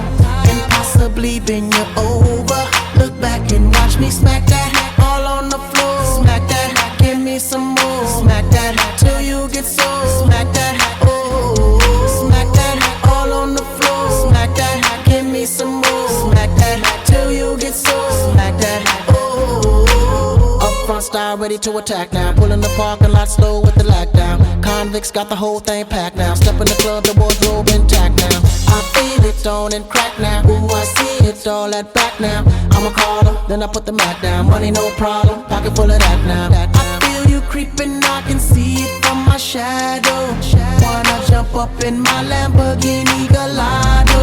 L: And possibly bend you over. Look back and watch me smack that all on the floor. Smack that, give me some more. Smack that till you get sore. Smack that, oh. Smack that all on the floor. Smack that, give me some more. Smack that till you get sore. Smack that, oh. Up front style ready to attack now. Pulling the parking lot slow with the lockdown. Convicts got the whole thing packed now. Step in the club, the wardrobe intact now. I feel it on and crack now. Ooh, I see it all at back now. I'ma call her, then I put the Mac down. Money no problem, pocket full of that now. I feel you creeping, I can see it from my shadow. Wanna jump up in my Lamborghini Gallardo.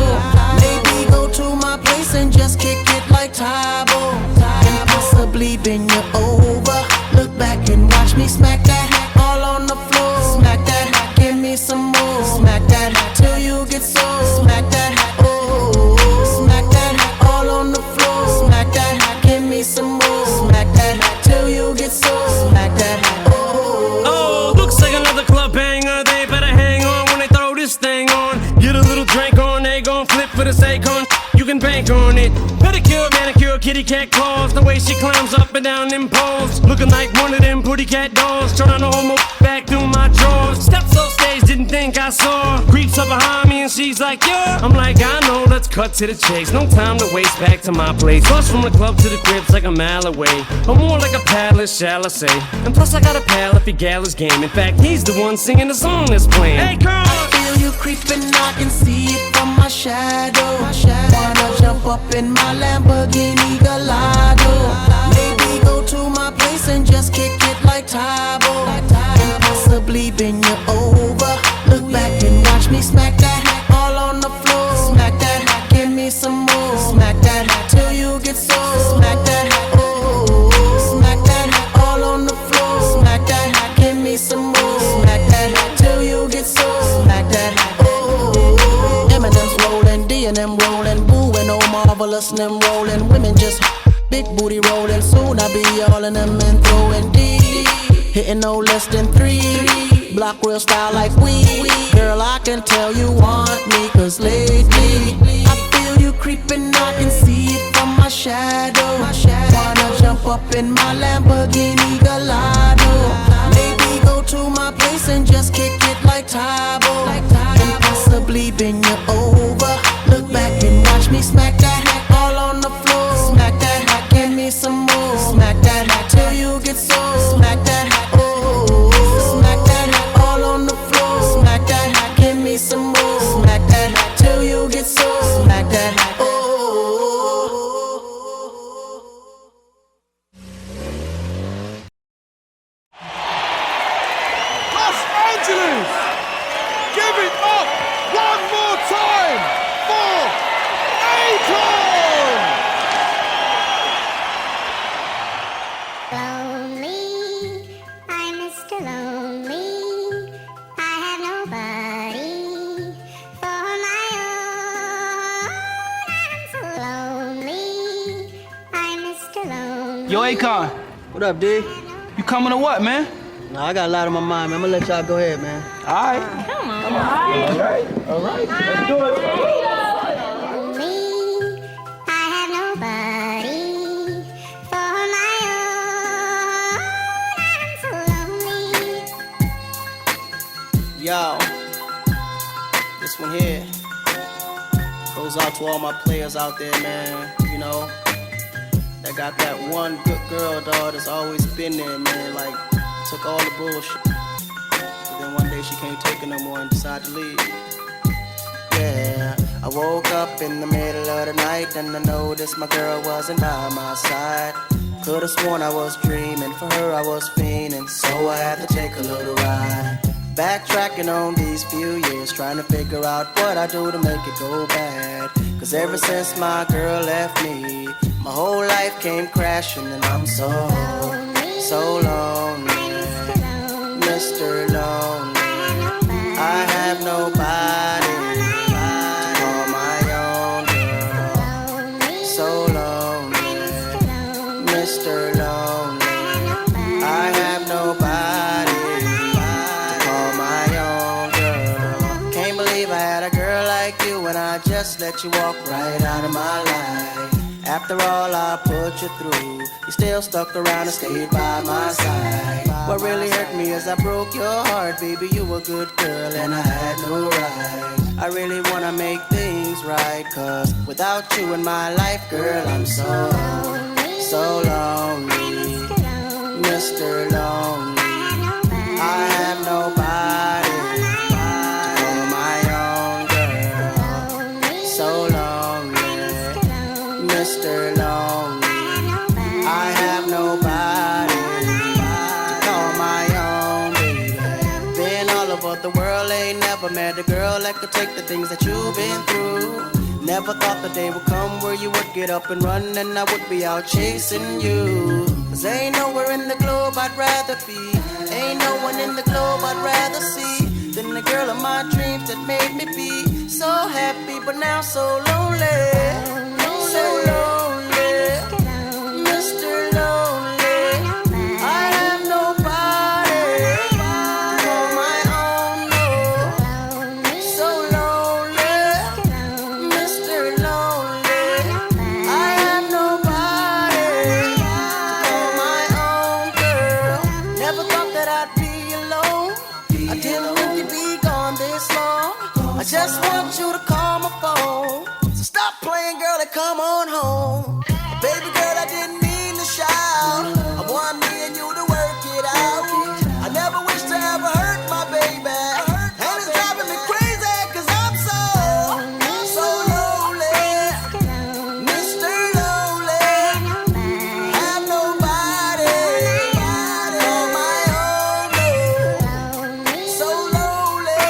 L: Maybe go to my place and just kick it like Tybo. And possibly bend you over. Look back and watch me smack that all on the floor. Smack that, give me some more. Smack that till you get sore. Smack that, oh. Smack that all on the floor. Smack that, give me some more. Smack that till you get sore. Smack that, oh.
M: Oh, looks like another club banger. They better hang on when they throw this thing on. Get a little drink on, they gon' flip for the Akon. You can bank on it. Pedicure, manicure, kitty cat claws. The way she climbs up and down them poles. Looking like one of them pretty cat dolls. Trying to hold my back through my drawers. Steps off stage, didn't think I saw. Creeps up behind me and she's like, yeah. I'm like, I know, let's cut to the chase. No time to waste, back to my place. Bus from the club to the crib's like a mile away. Or more like a palace, shall I say. And plus I got a pal if he gal his game. In fact, he's the one singing the song that's playing. Hey girl!
L: I feel you creeping, I can see it from my shadow. Wanna jump up in my Lamborghini Gallardo. Maybe go to my place and just kick it like Tybo. And possibly bend you over. Look back and watch me smack that all on the floor. Smack that, give me some more. Smack that till you get sore. Smack that, oh. Smack that all on the floor. Smack that, give me some more. Smack that till you get sore. Smack that, oh. Eminem's rolling, D and them rolling, Boo and oh marvelous and them rolling. Women just big booty rolling. Soon I be all in them and throwing D. Hitting no less than 3. Block real style like we. Girl, I can tell you want me, cause lately I feel you creeping, I can see it from my shadow. Wanna jump up in my Lamborghini Gallardo. Maybe go to my place and just kick it like Tybo. And possibly bend you over. Look back and watch me smack that all on the floor. Smack that, give me some more. Smack that till you get sore. Smack that, oh. Smack that all on the floor. Smack that, give me some more. Smack that till you get sore. Smack that, oh.
I: Los Angeles! Give it up one more time for Akon!
D: Lonely, I'm Mr. Lonely. I have nobody for my own. I'm so lonely. I'm Mr. Lonely.
J: Yo, Akon. What up, D? You coming or what, man? Nah, I got a lot on my mind, man. I'm gonna let y'all go ahead, man. All right.
D: Come on.
I: All right, let's do it.
D: Lonely, I have nobody for my own. I'm so lonely.
L: Yo, this one here goes out to all my players out there, man. You know, that got that one good girl, dog, that's always been there, man. Like, took all the bullshit. But then one day she can't take it no more and decided to leave. Yeah, I woke up in the middle of the night and I noticed my girl wasn't by my side. Could've sworn I was dreaming, for her I was fiending, so I had to take a little ride. Backtracking on these few years, trying to figure out what I do to make it go bad. Cause ever since my girl left me, my whole life came crashing and I'm so lonely, Mr. Lonely. I have nobody to call my own girl. So lonely, Mr. Lonely. I have nobody to call my own girl. Can't believe I had a girl like you and I just let you walk right out of my life. After all I put you through, you still stuck around and stayed by my side. What really hurt me is I broke your heart, baby, you a good girl and I had no right. I really wanna make things right, cause without you in my life, girl, I'm so lonely, Mr. Lonely. I have nobody to call my own girl. So lonely, Mr. Lonely. I have nobody to call my own baby. Been all over the world, ain't never met a girl that could take the things that you've been through. Never thought the day would come where you would get up and run and I would be out chasing you. Cause ain't nowhere in the globe I'd rather be, ain't no one in the globe I'd rather see than the girl of my dreams that made me be so happy but now so lonely. So lonely, Mr. Lonely. I have nobody to call my own, no. So lonely, Mr. Lonely. I have nobody to call my own girl. Never thought that I'd be alone. I didn't think you'd be gone this long. I just want you to call my phone. So stop playing, girl, and come on home. Baby girl, I didn't mean to shout. I want me and you to work it out. I never wish to ever hurt my baby, and it's driving me crazy cause I'm so lonely, Mr. Lonely. Have nobody to call my own, no. So lonely,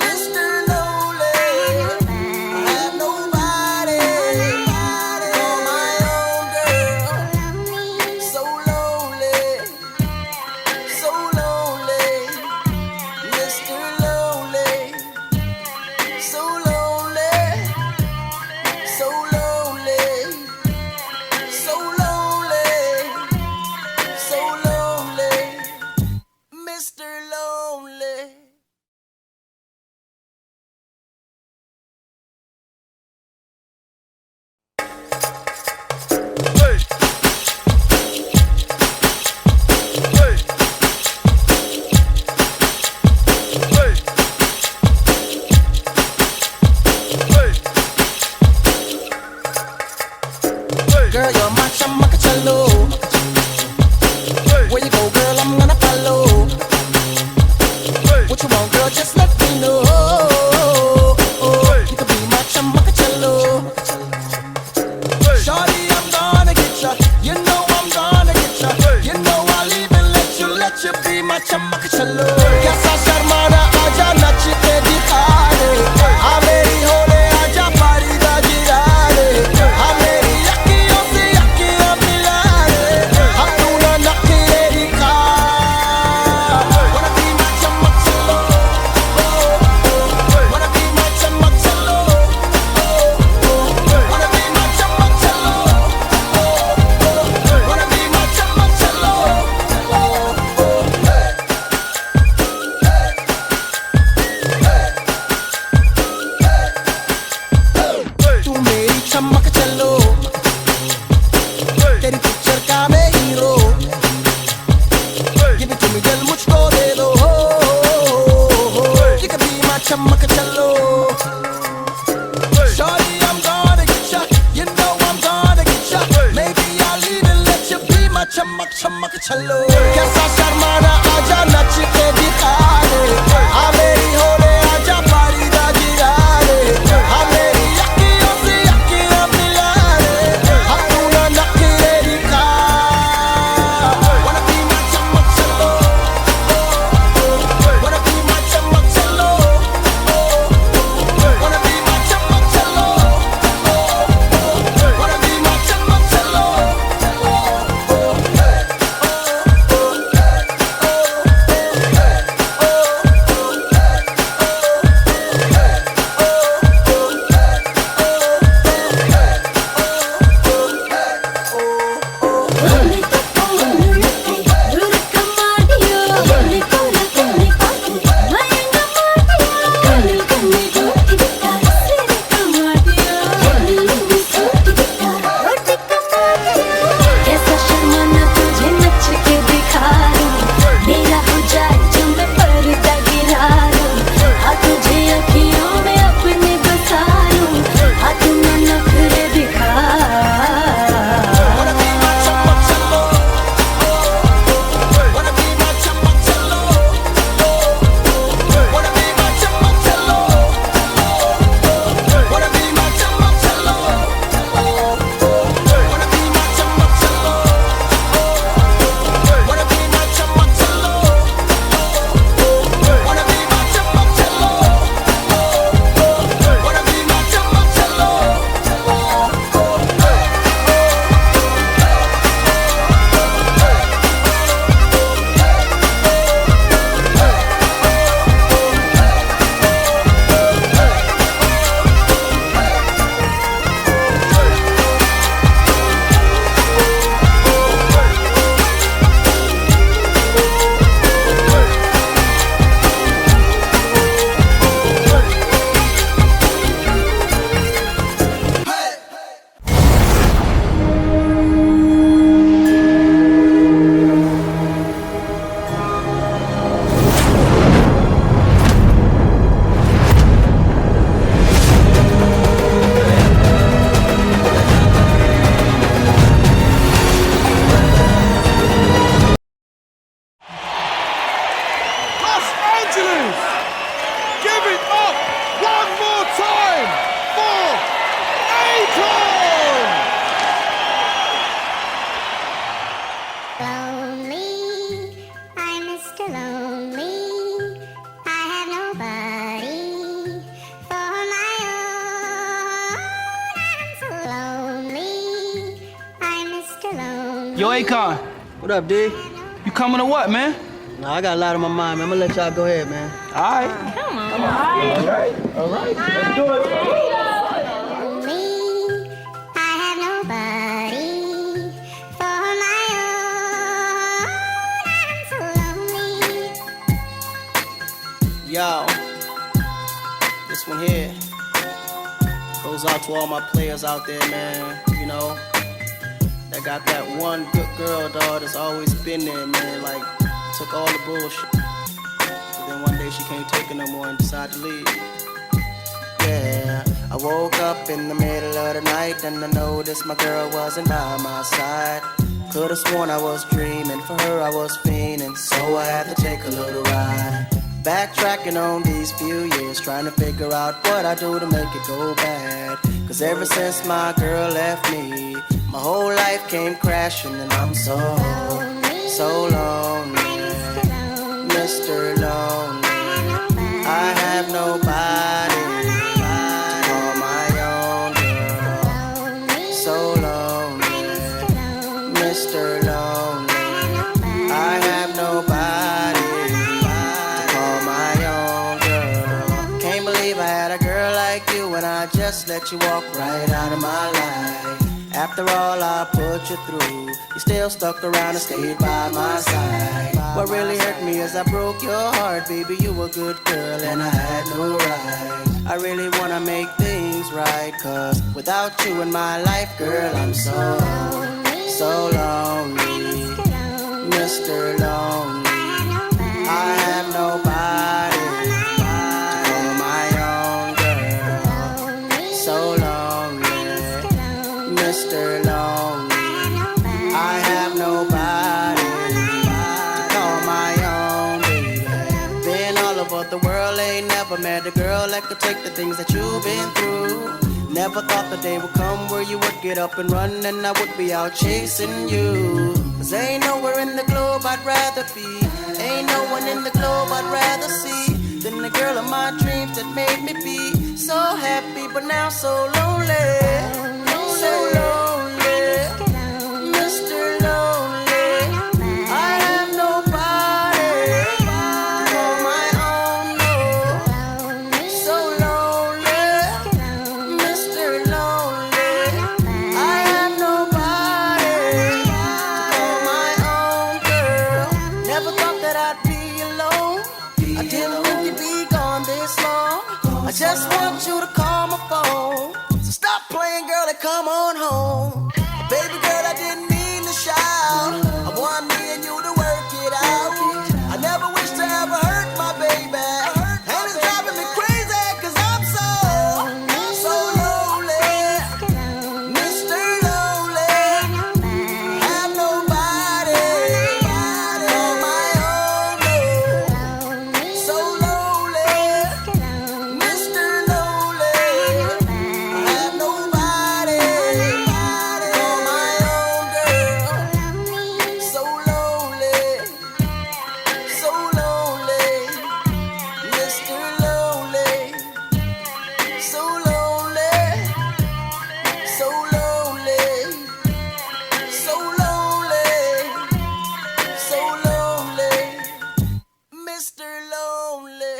L: Mr. Lonely. I have nobody to call my own girl. So lonely, so lonely, Mr. Lonely. So lonely, so lonely, so lonely, so lonely, Mr. Lonely. Girl, you're my chamacachalo. Where you go, girl, I'm gonna follow. What you want, girl, just let me know. You can be my chamacachalo. Shorty, I'm gonna get ya. You know I'm gonna get ya. You know I'll even let you be my chamacachalo. Kaisa sharmana aaja nach ke dikha de. Aa meri hole aaja pari da gira de. Aa meri akhiyon se akhiyan mila de. Hum dono nakhre dikha. Wanna be my chamacachalo. Wanna be my chamacachalo. Wanna be my chamacachalo. Wanna be my chamacachalo.
J: चमक चलो कैसा शर्माना आजा नच के दिखा दे हाँ मेरी होले आजा पारी दा गिरा दे हाँ मेरी अखियों से अखियां मिला दे हाँ तू ना नखरे दिखा wanna be my चमक चलो wanna be my चमक चलो wanna be my चमक चलो wanna be my चमक चलो
D: कैसा शर्माना तुझे नच के दिखा दूं मेरा हो जाए जो मैं पर्दा गिरा दूं हाँ तुझे अखियों में अपने बसा लूं हाँ तू ना नखरे दिखा
J: wanna be my चमक चलो wanna be my चमक चलो wanna be my चमक चलो wanna be my चमक चलो wanna be my चमक चलो wanna be my चमक चलो wanna be my चमक चलो wanna be my चमक चलो
I: Los Angeles! Give it up one more time for Akon!
D: Lonely, I'm Mr. Lonely. I have nobody for my own. I'm so lonely. I'm Mr. Lonely.
J: Yo, Akon. What up, D? You coming or what, man?
N: Nah, I got a lot on my mind, man. I'm gonna let y'all go ahead, man.
J: All right.
D: Come on.
J: All right. Let's do it.
D: Lonely, I have nobody for my own. I'm so lonely.
N: Yo, this one here goes out to all my players out there, man. You know, that got that one good girl, dog, that's always been there, man. Like, took all the bullshit. But then one day she can't take it no more and decided to leave. Yeah, I woke up in the middle of the night and I noticed my girl wasn't by my side. Could've sworn I was dreaming, for her I was fiending, so I had to take a little ride. Backtracking on these few years, trying to figure out what I do to make it go bad. Cause ever since my girl left me, my whole life came crashing and I'm so lonely. Mr. Lonely, I have nobody to call my own girl. So lonely, Mr. Lonely, I have nobody to call my own girl. Can't believe I had a girl like you and I just let you walk right out of my life. After all I put you through, you still stuck around and stayed by my side. What really hurt me is I broke your heart, baby, you a good girl and I had no right. I really wanna make things right, cause without you in my life, girl, I'm so lonely. Mr. Lonely, I have nobody to call my own girl. So lonely, Mr. Lonely, I have nobody had a girl that could take the things that you've been through. Never thought the day would come where you would get up and run and I would be out chasing you. 'Cause ain't nowhere in the globe I'd rather be, ain't no one in the globe I'd rather see than the girl of my dreams that made me be so happy but now so lonely. So lonely, Mr. Lonely. I have nobody to call my own, no. So lonely, Mr. Lonely. I have nobody to call my own, girl. Never thought that I'd be alone. I didn't think you'd be gone this long. I just want you to call my phone. So stop playing, girl, and come on home. Baby girl, I didn't mean to shout. I want me and you to work it out. I never wish to ever hurt my baby. And it's driving me crazy 'cause I'm so lonely. Mr. Lonely. Have nobody on my own, no. So lonely. Mr. Lonely. Have nobody on my own, girl. So lonely. So lonely. Mr. Lonely. So lonely. So lonely. So lonely. So lonely. Mr. Lonely.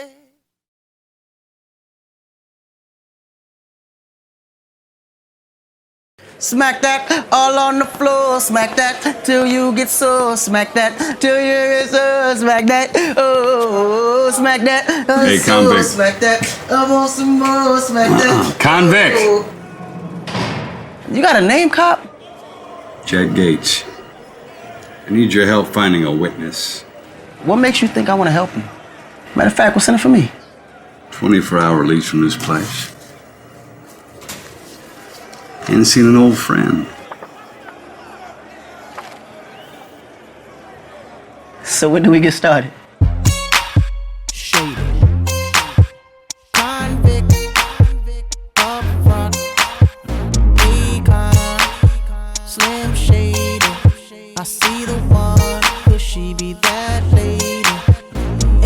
N: Smack that all on the floor, smack that till you get sore, smack that till you get sore, smack that, oh, smack that,
K: Hey,
N: so,
K: convict.
N: smack that, I want some more, smack that.
K: Convict.
N: Oh. You got a name, cop?
K: Jack Gates. I need your help finding a witness.
N: What makes you think I want to help you? Matter of fact, what's in it for me?
K: 24-hour release from this place. Ain't seen an old friend.
N: So when do we get started?
L: Shady. Convict. Up front. Econ. Slim Shady. I see the one. Could she be that lady?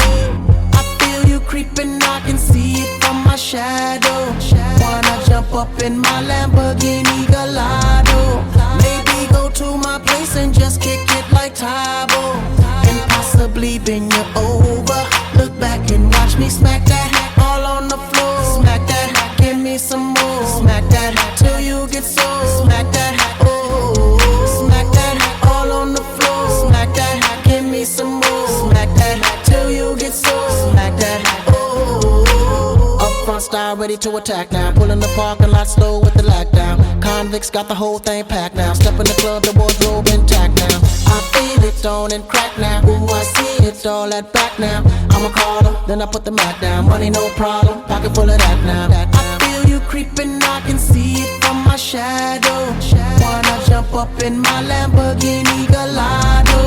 L: Hey, I feel you creeping. I can see it from my shadow. Wanna jump up in my Lamborghini Gallardo. Maybe go to my place and just kick it like Tybo. And possibly bend you over. Look back and watch me smack that all on the floor. Smack that, give me some more. Smack that till you get sore. Smack that, oh. Smack that all on the floor. Smack that, give me some more. Smack that till you get sore. Smack that, oh. Up front style ready to attack now. Pulling the parking lot slow with the lockdown. Convicts got the whole thing packed now. Step in the club, the wardrobe intact now. I feel it on and crack now. Ooh, I see it all at back now. I'ma call her, then I put the Mac down. Money no problem, pocket full of that now. I feel you creeping, I can see it from my shadow. Wanna jump up in my Lamborghini Gallardo.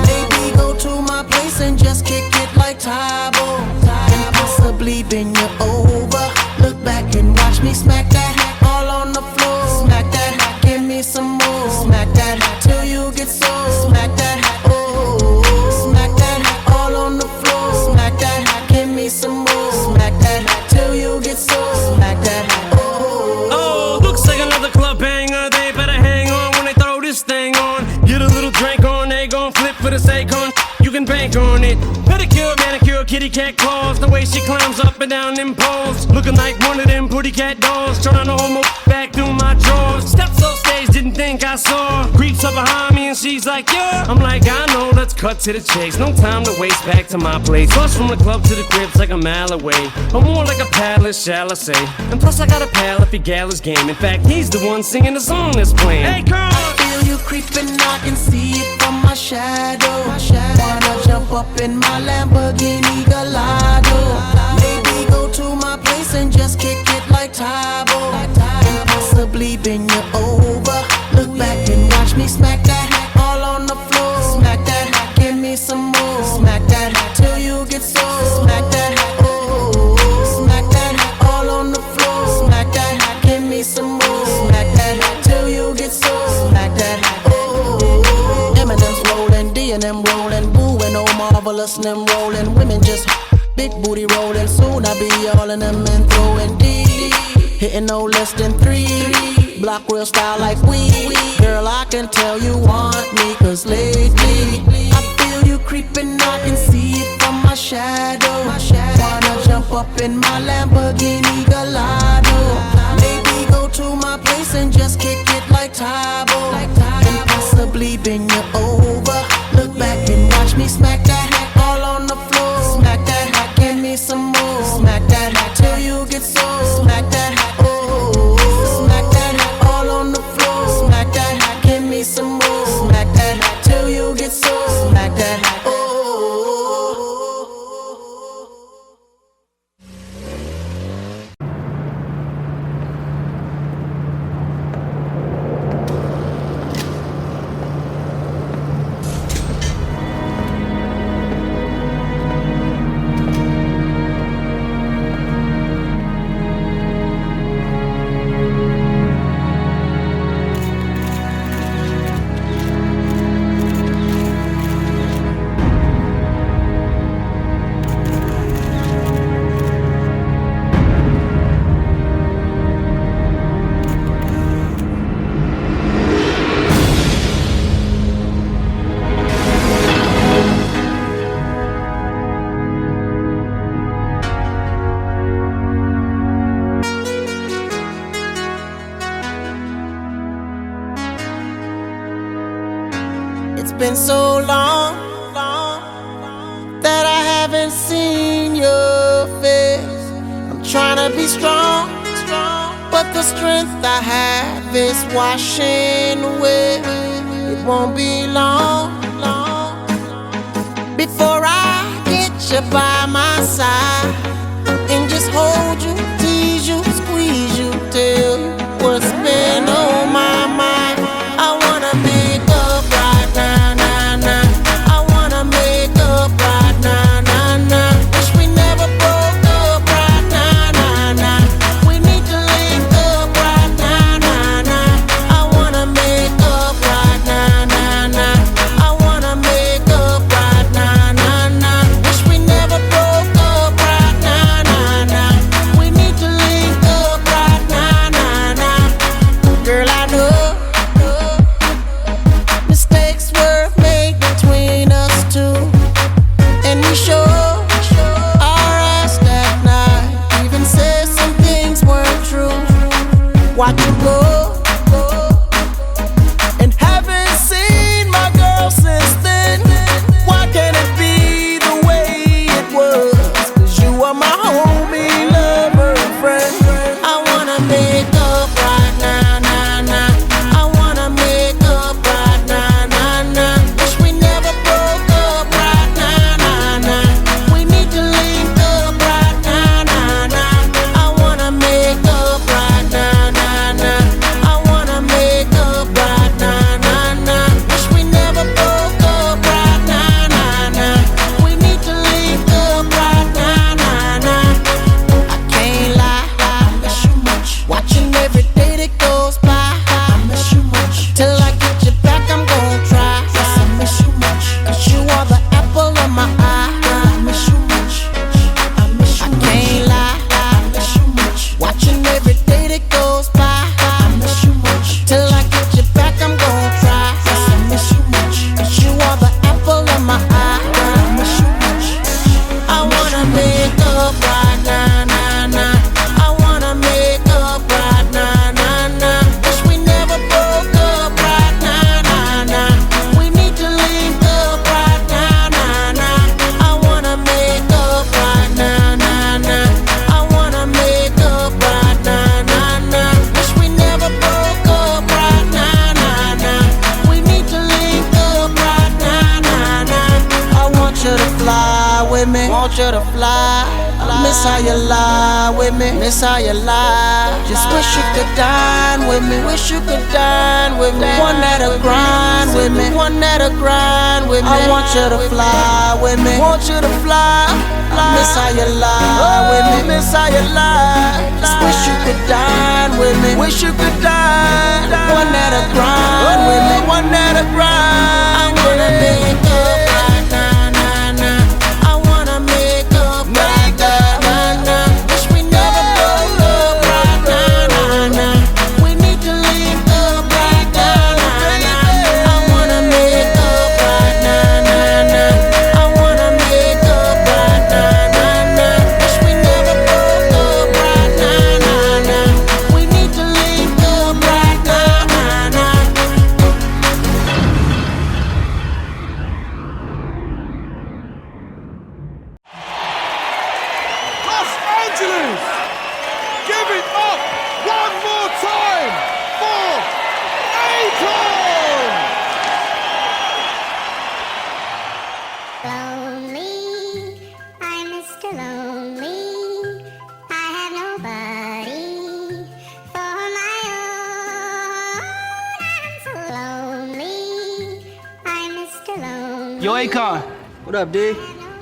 L: Maybe go to my place and just kick it like Tybo. And possibly bend you over. Look back and watch me smack that all on the floor. Smack that, give me some more. Smack that till you get sore. Smack that, oh. Smack that all on the floor. Smack that, give me some more. Smack that till you get sore. Smack that, oh.
M: Oh, looks like another club banger. They better hang on when they throw this thing on. Get a little drink on, they gon' flip for the Akon. You can bank on it. Pedicure, manicure, kitty cat claws. The way she climbs up and down them poles. Looking like one of them pretty cat dolls. Trying to hold my back through my drawers. Steps off stage, didn't think I saw. Creeps up behind me and she's like, yeah. I'm like, I know, let's cut to the chase. No time to waste, back to my place. Plus from the club to the crib's like a mile away. Or more like a palace, shall I say. And plus I got a pal if he gal his game. In fact, he's the one singing the song that's playing. Hey girl!
L: I feel you creeping, I can see it from my shadow. Wanna jump up in my Lamborghini Gallardo. Maybe go to my place and just kick it like Tybo. And possibly bend you over. Look back and watch me smack that all on the floor. Smack that, give me some more. Smack that till you get sore. Smack that, oh. and them rolling, booing, oh marvelous and them rolling. Women just big booty rolling. Soon I be all in them and throwing D, hitting no less than 3. Block real style like we. Girl, I can tell you want me, cause lately I feel you creeping, I can see it from my shadow. Wanna jump up in my Lamborghini Gallardo. Maybe go to my place and just kick it like Tybo, and possibly bend you over. Look back and watch me smack that hack all on the floor. Smack that hack, give me some more. Smack that hack till you get so. Smack that hack, oh. Smack that hack all on the floor. Smack that hack, give me some more. Smack that hack till you get so. Smack that hack, oh. It's been so long that I haven't seen your face. I'm trying to be strong, but the strength I have is washing away. It won't be long before I get you by my side and just hold you, tease you, squeeze you, tell you what's been on my mind. I wanna make up right now, nah, nah. I wanna make up right now, nah, nah. Wish we never broke up right now, nah, nah. We need to link up right now, nah, nah. I wanna make up right now, nah, nah. I wanna make up right now, nah, nah. Wish we never broke up right now, nah, nah. We need to link up right now, nah, nah. Girl, I know mistakes were made between us two, and we sure our ass that night even said some things weren't true. Watch you go, and haven't seen my girl since then. Why can't it be the way it was? 'Cause you are my homie, lover, and friend. I wanna make up right now, nah, nah. I wanna make up right now, nah, nah. Wish we never broke up right now, nah, nah. We need to link up right now, nah, nah. I wanna make up right now, nah, nah. I wanna make up right now, nah, nah. Wish we never broke up right now, nah, nah. We need to link up right now, nah, nah. I can't lie, I miss you much. Watching every day that goes by, I miss you much. Till I get you back, I'm gon' try. Yes, I miss you much. 'Cause you are the apple of my eye. I miss you much. I miss you much. I can't lie, I miss you much. Watching every day that goes by, I miss you much. Till I get you back, I'm gon' try. Yes, I miss you much. 'Cause you are the apple of my eye. I miss you much. I wanna make up right now, nah, nah. I wanna make up right now, nah, nah. Wish we never broke up right now, nah, nah. We need to link up right now, nah, nah. I wanna make up right now, nah, nah. I wanna make up right now, nah, nah. Wish we never broke up right now, nah, nah. We need to link up right now, nah, nah. I want you to fly with me, want you to fly. Miss how you lie with me, miss how you lie. Just wish you could dine with me, wish you could dine with me. One that'll grind with me, one that'll grind with me. I want you to fly with me, want you to fly. Miss how you lie with me, miss how you lie. Just wish you could dine with me, wish you could dine. One that'll grind with me, one that'll grind. I wanna make up
O: Yo, Akon.
N: What up, D?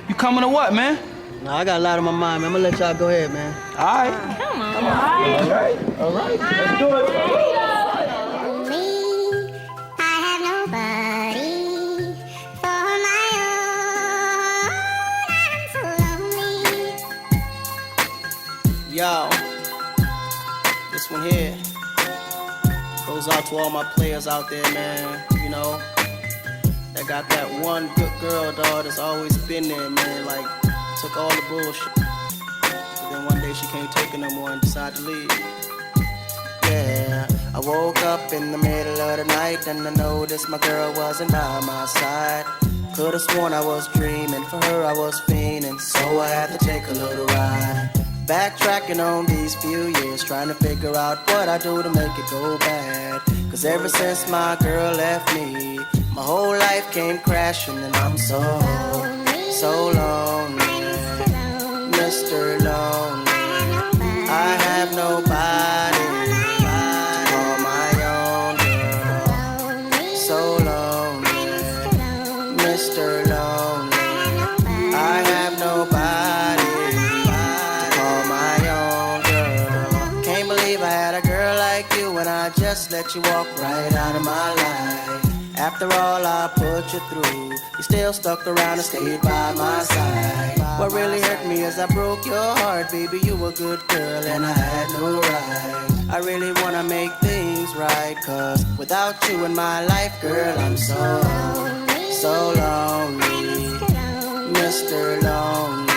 O: You coming or what, man?
N: Nah, I got a lot on my mind, man. I'm gonna let y'all go ahead, man.
O: All right.
D: Come on.
O: All right. Let's do it.
N: Yo, this one here goes out to all my players out there, man. You know, that got that one good girl, dog, that's always been there, man. Like, took all the bullshit. But then one day she can't take it no more and decided to leave. Yeah, I woke up in the middle of the night and I noticed my girl wasn't by my side. Could've sworn I was dreaming, for her I was fiending, so I had to take a little ride. Backtracking on these few years, trying to figure out what I do to make it go bad. Cause ever since my girl left me, my whole life came crashing and I'm so lonely, Mr. Lonely. I have nobody to call my own girl. So lonely, Mr. Lonely. I have nobody to call my own girl. Can't believe I had a girl like you and I just let you walk right out of my life. After all I put you through, you still stuck around and stayed by my side. What really hurt me is I broke your heart, baby. You were a good girl and I had no right. I really wanna make things right, cause without you in my life, girl, I'm so lonely, Mr. Lonely.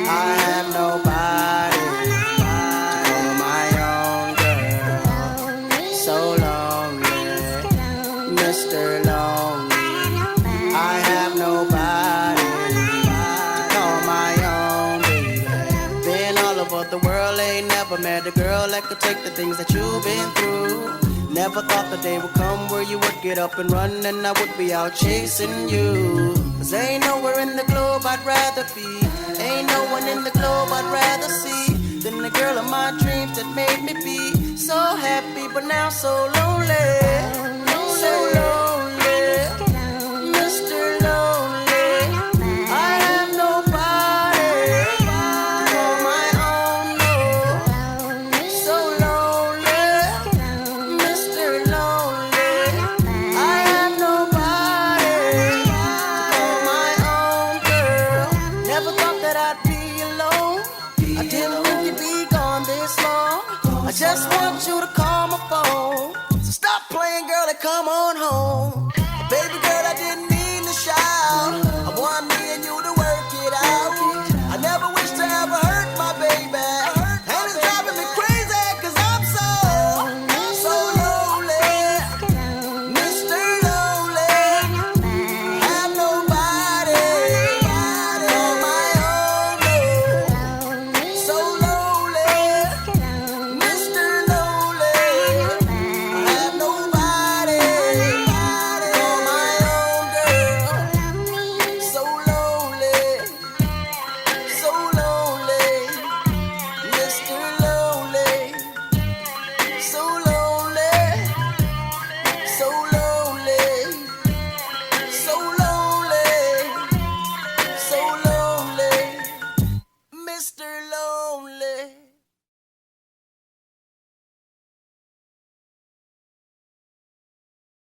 N: I have nobody to call my own girl. So lonely, Mr. Lonely. I have nobody to call my own baby. Been all over the world, ain't never met a girl that could take the things that you've been through. Never thought the day would come where you would get up and run and I would be out chasing you. Cause ain't nowhere in the globe I'd rather be, ain't no one in the globe I'd rather see than the girl of my dreams that made me be so happy but now so lonely, so lonely.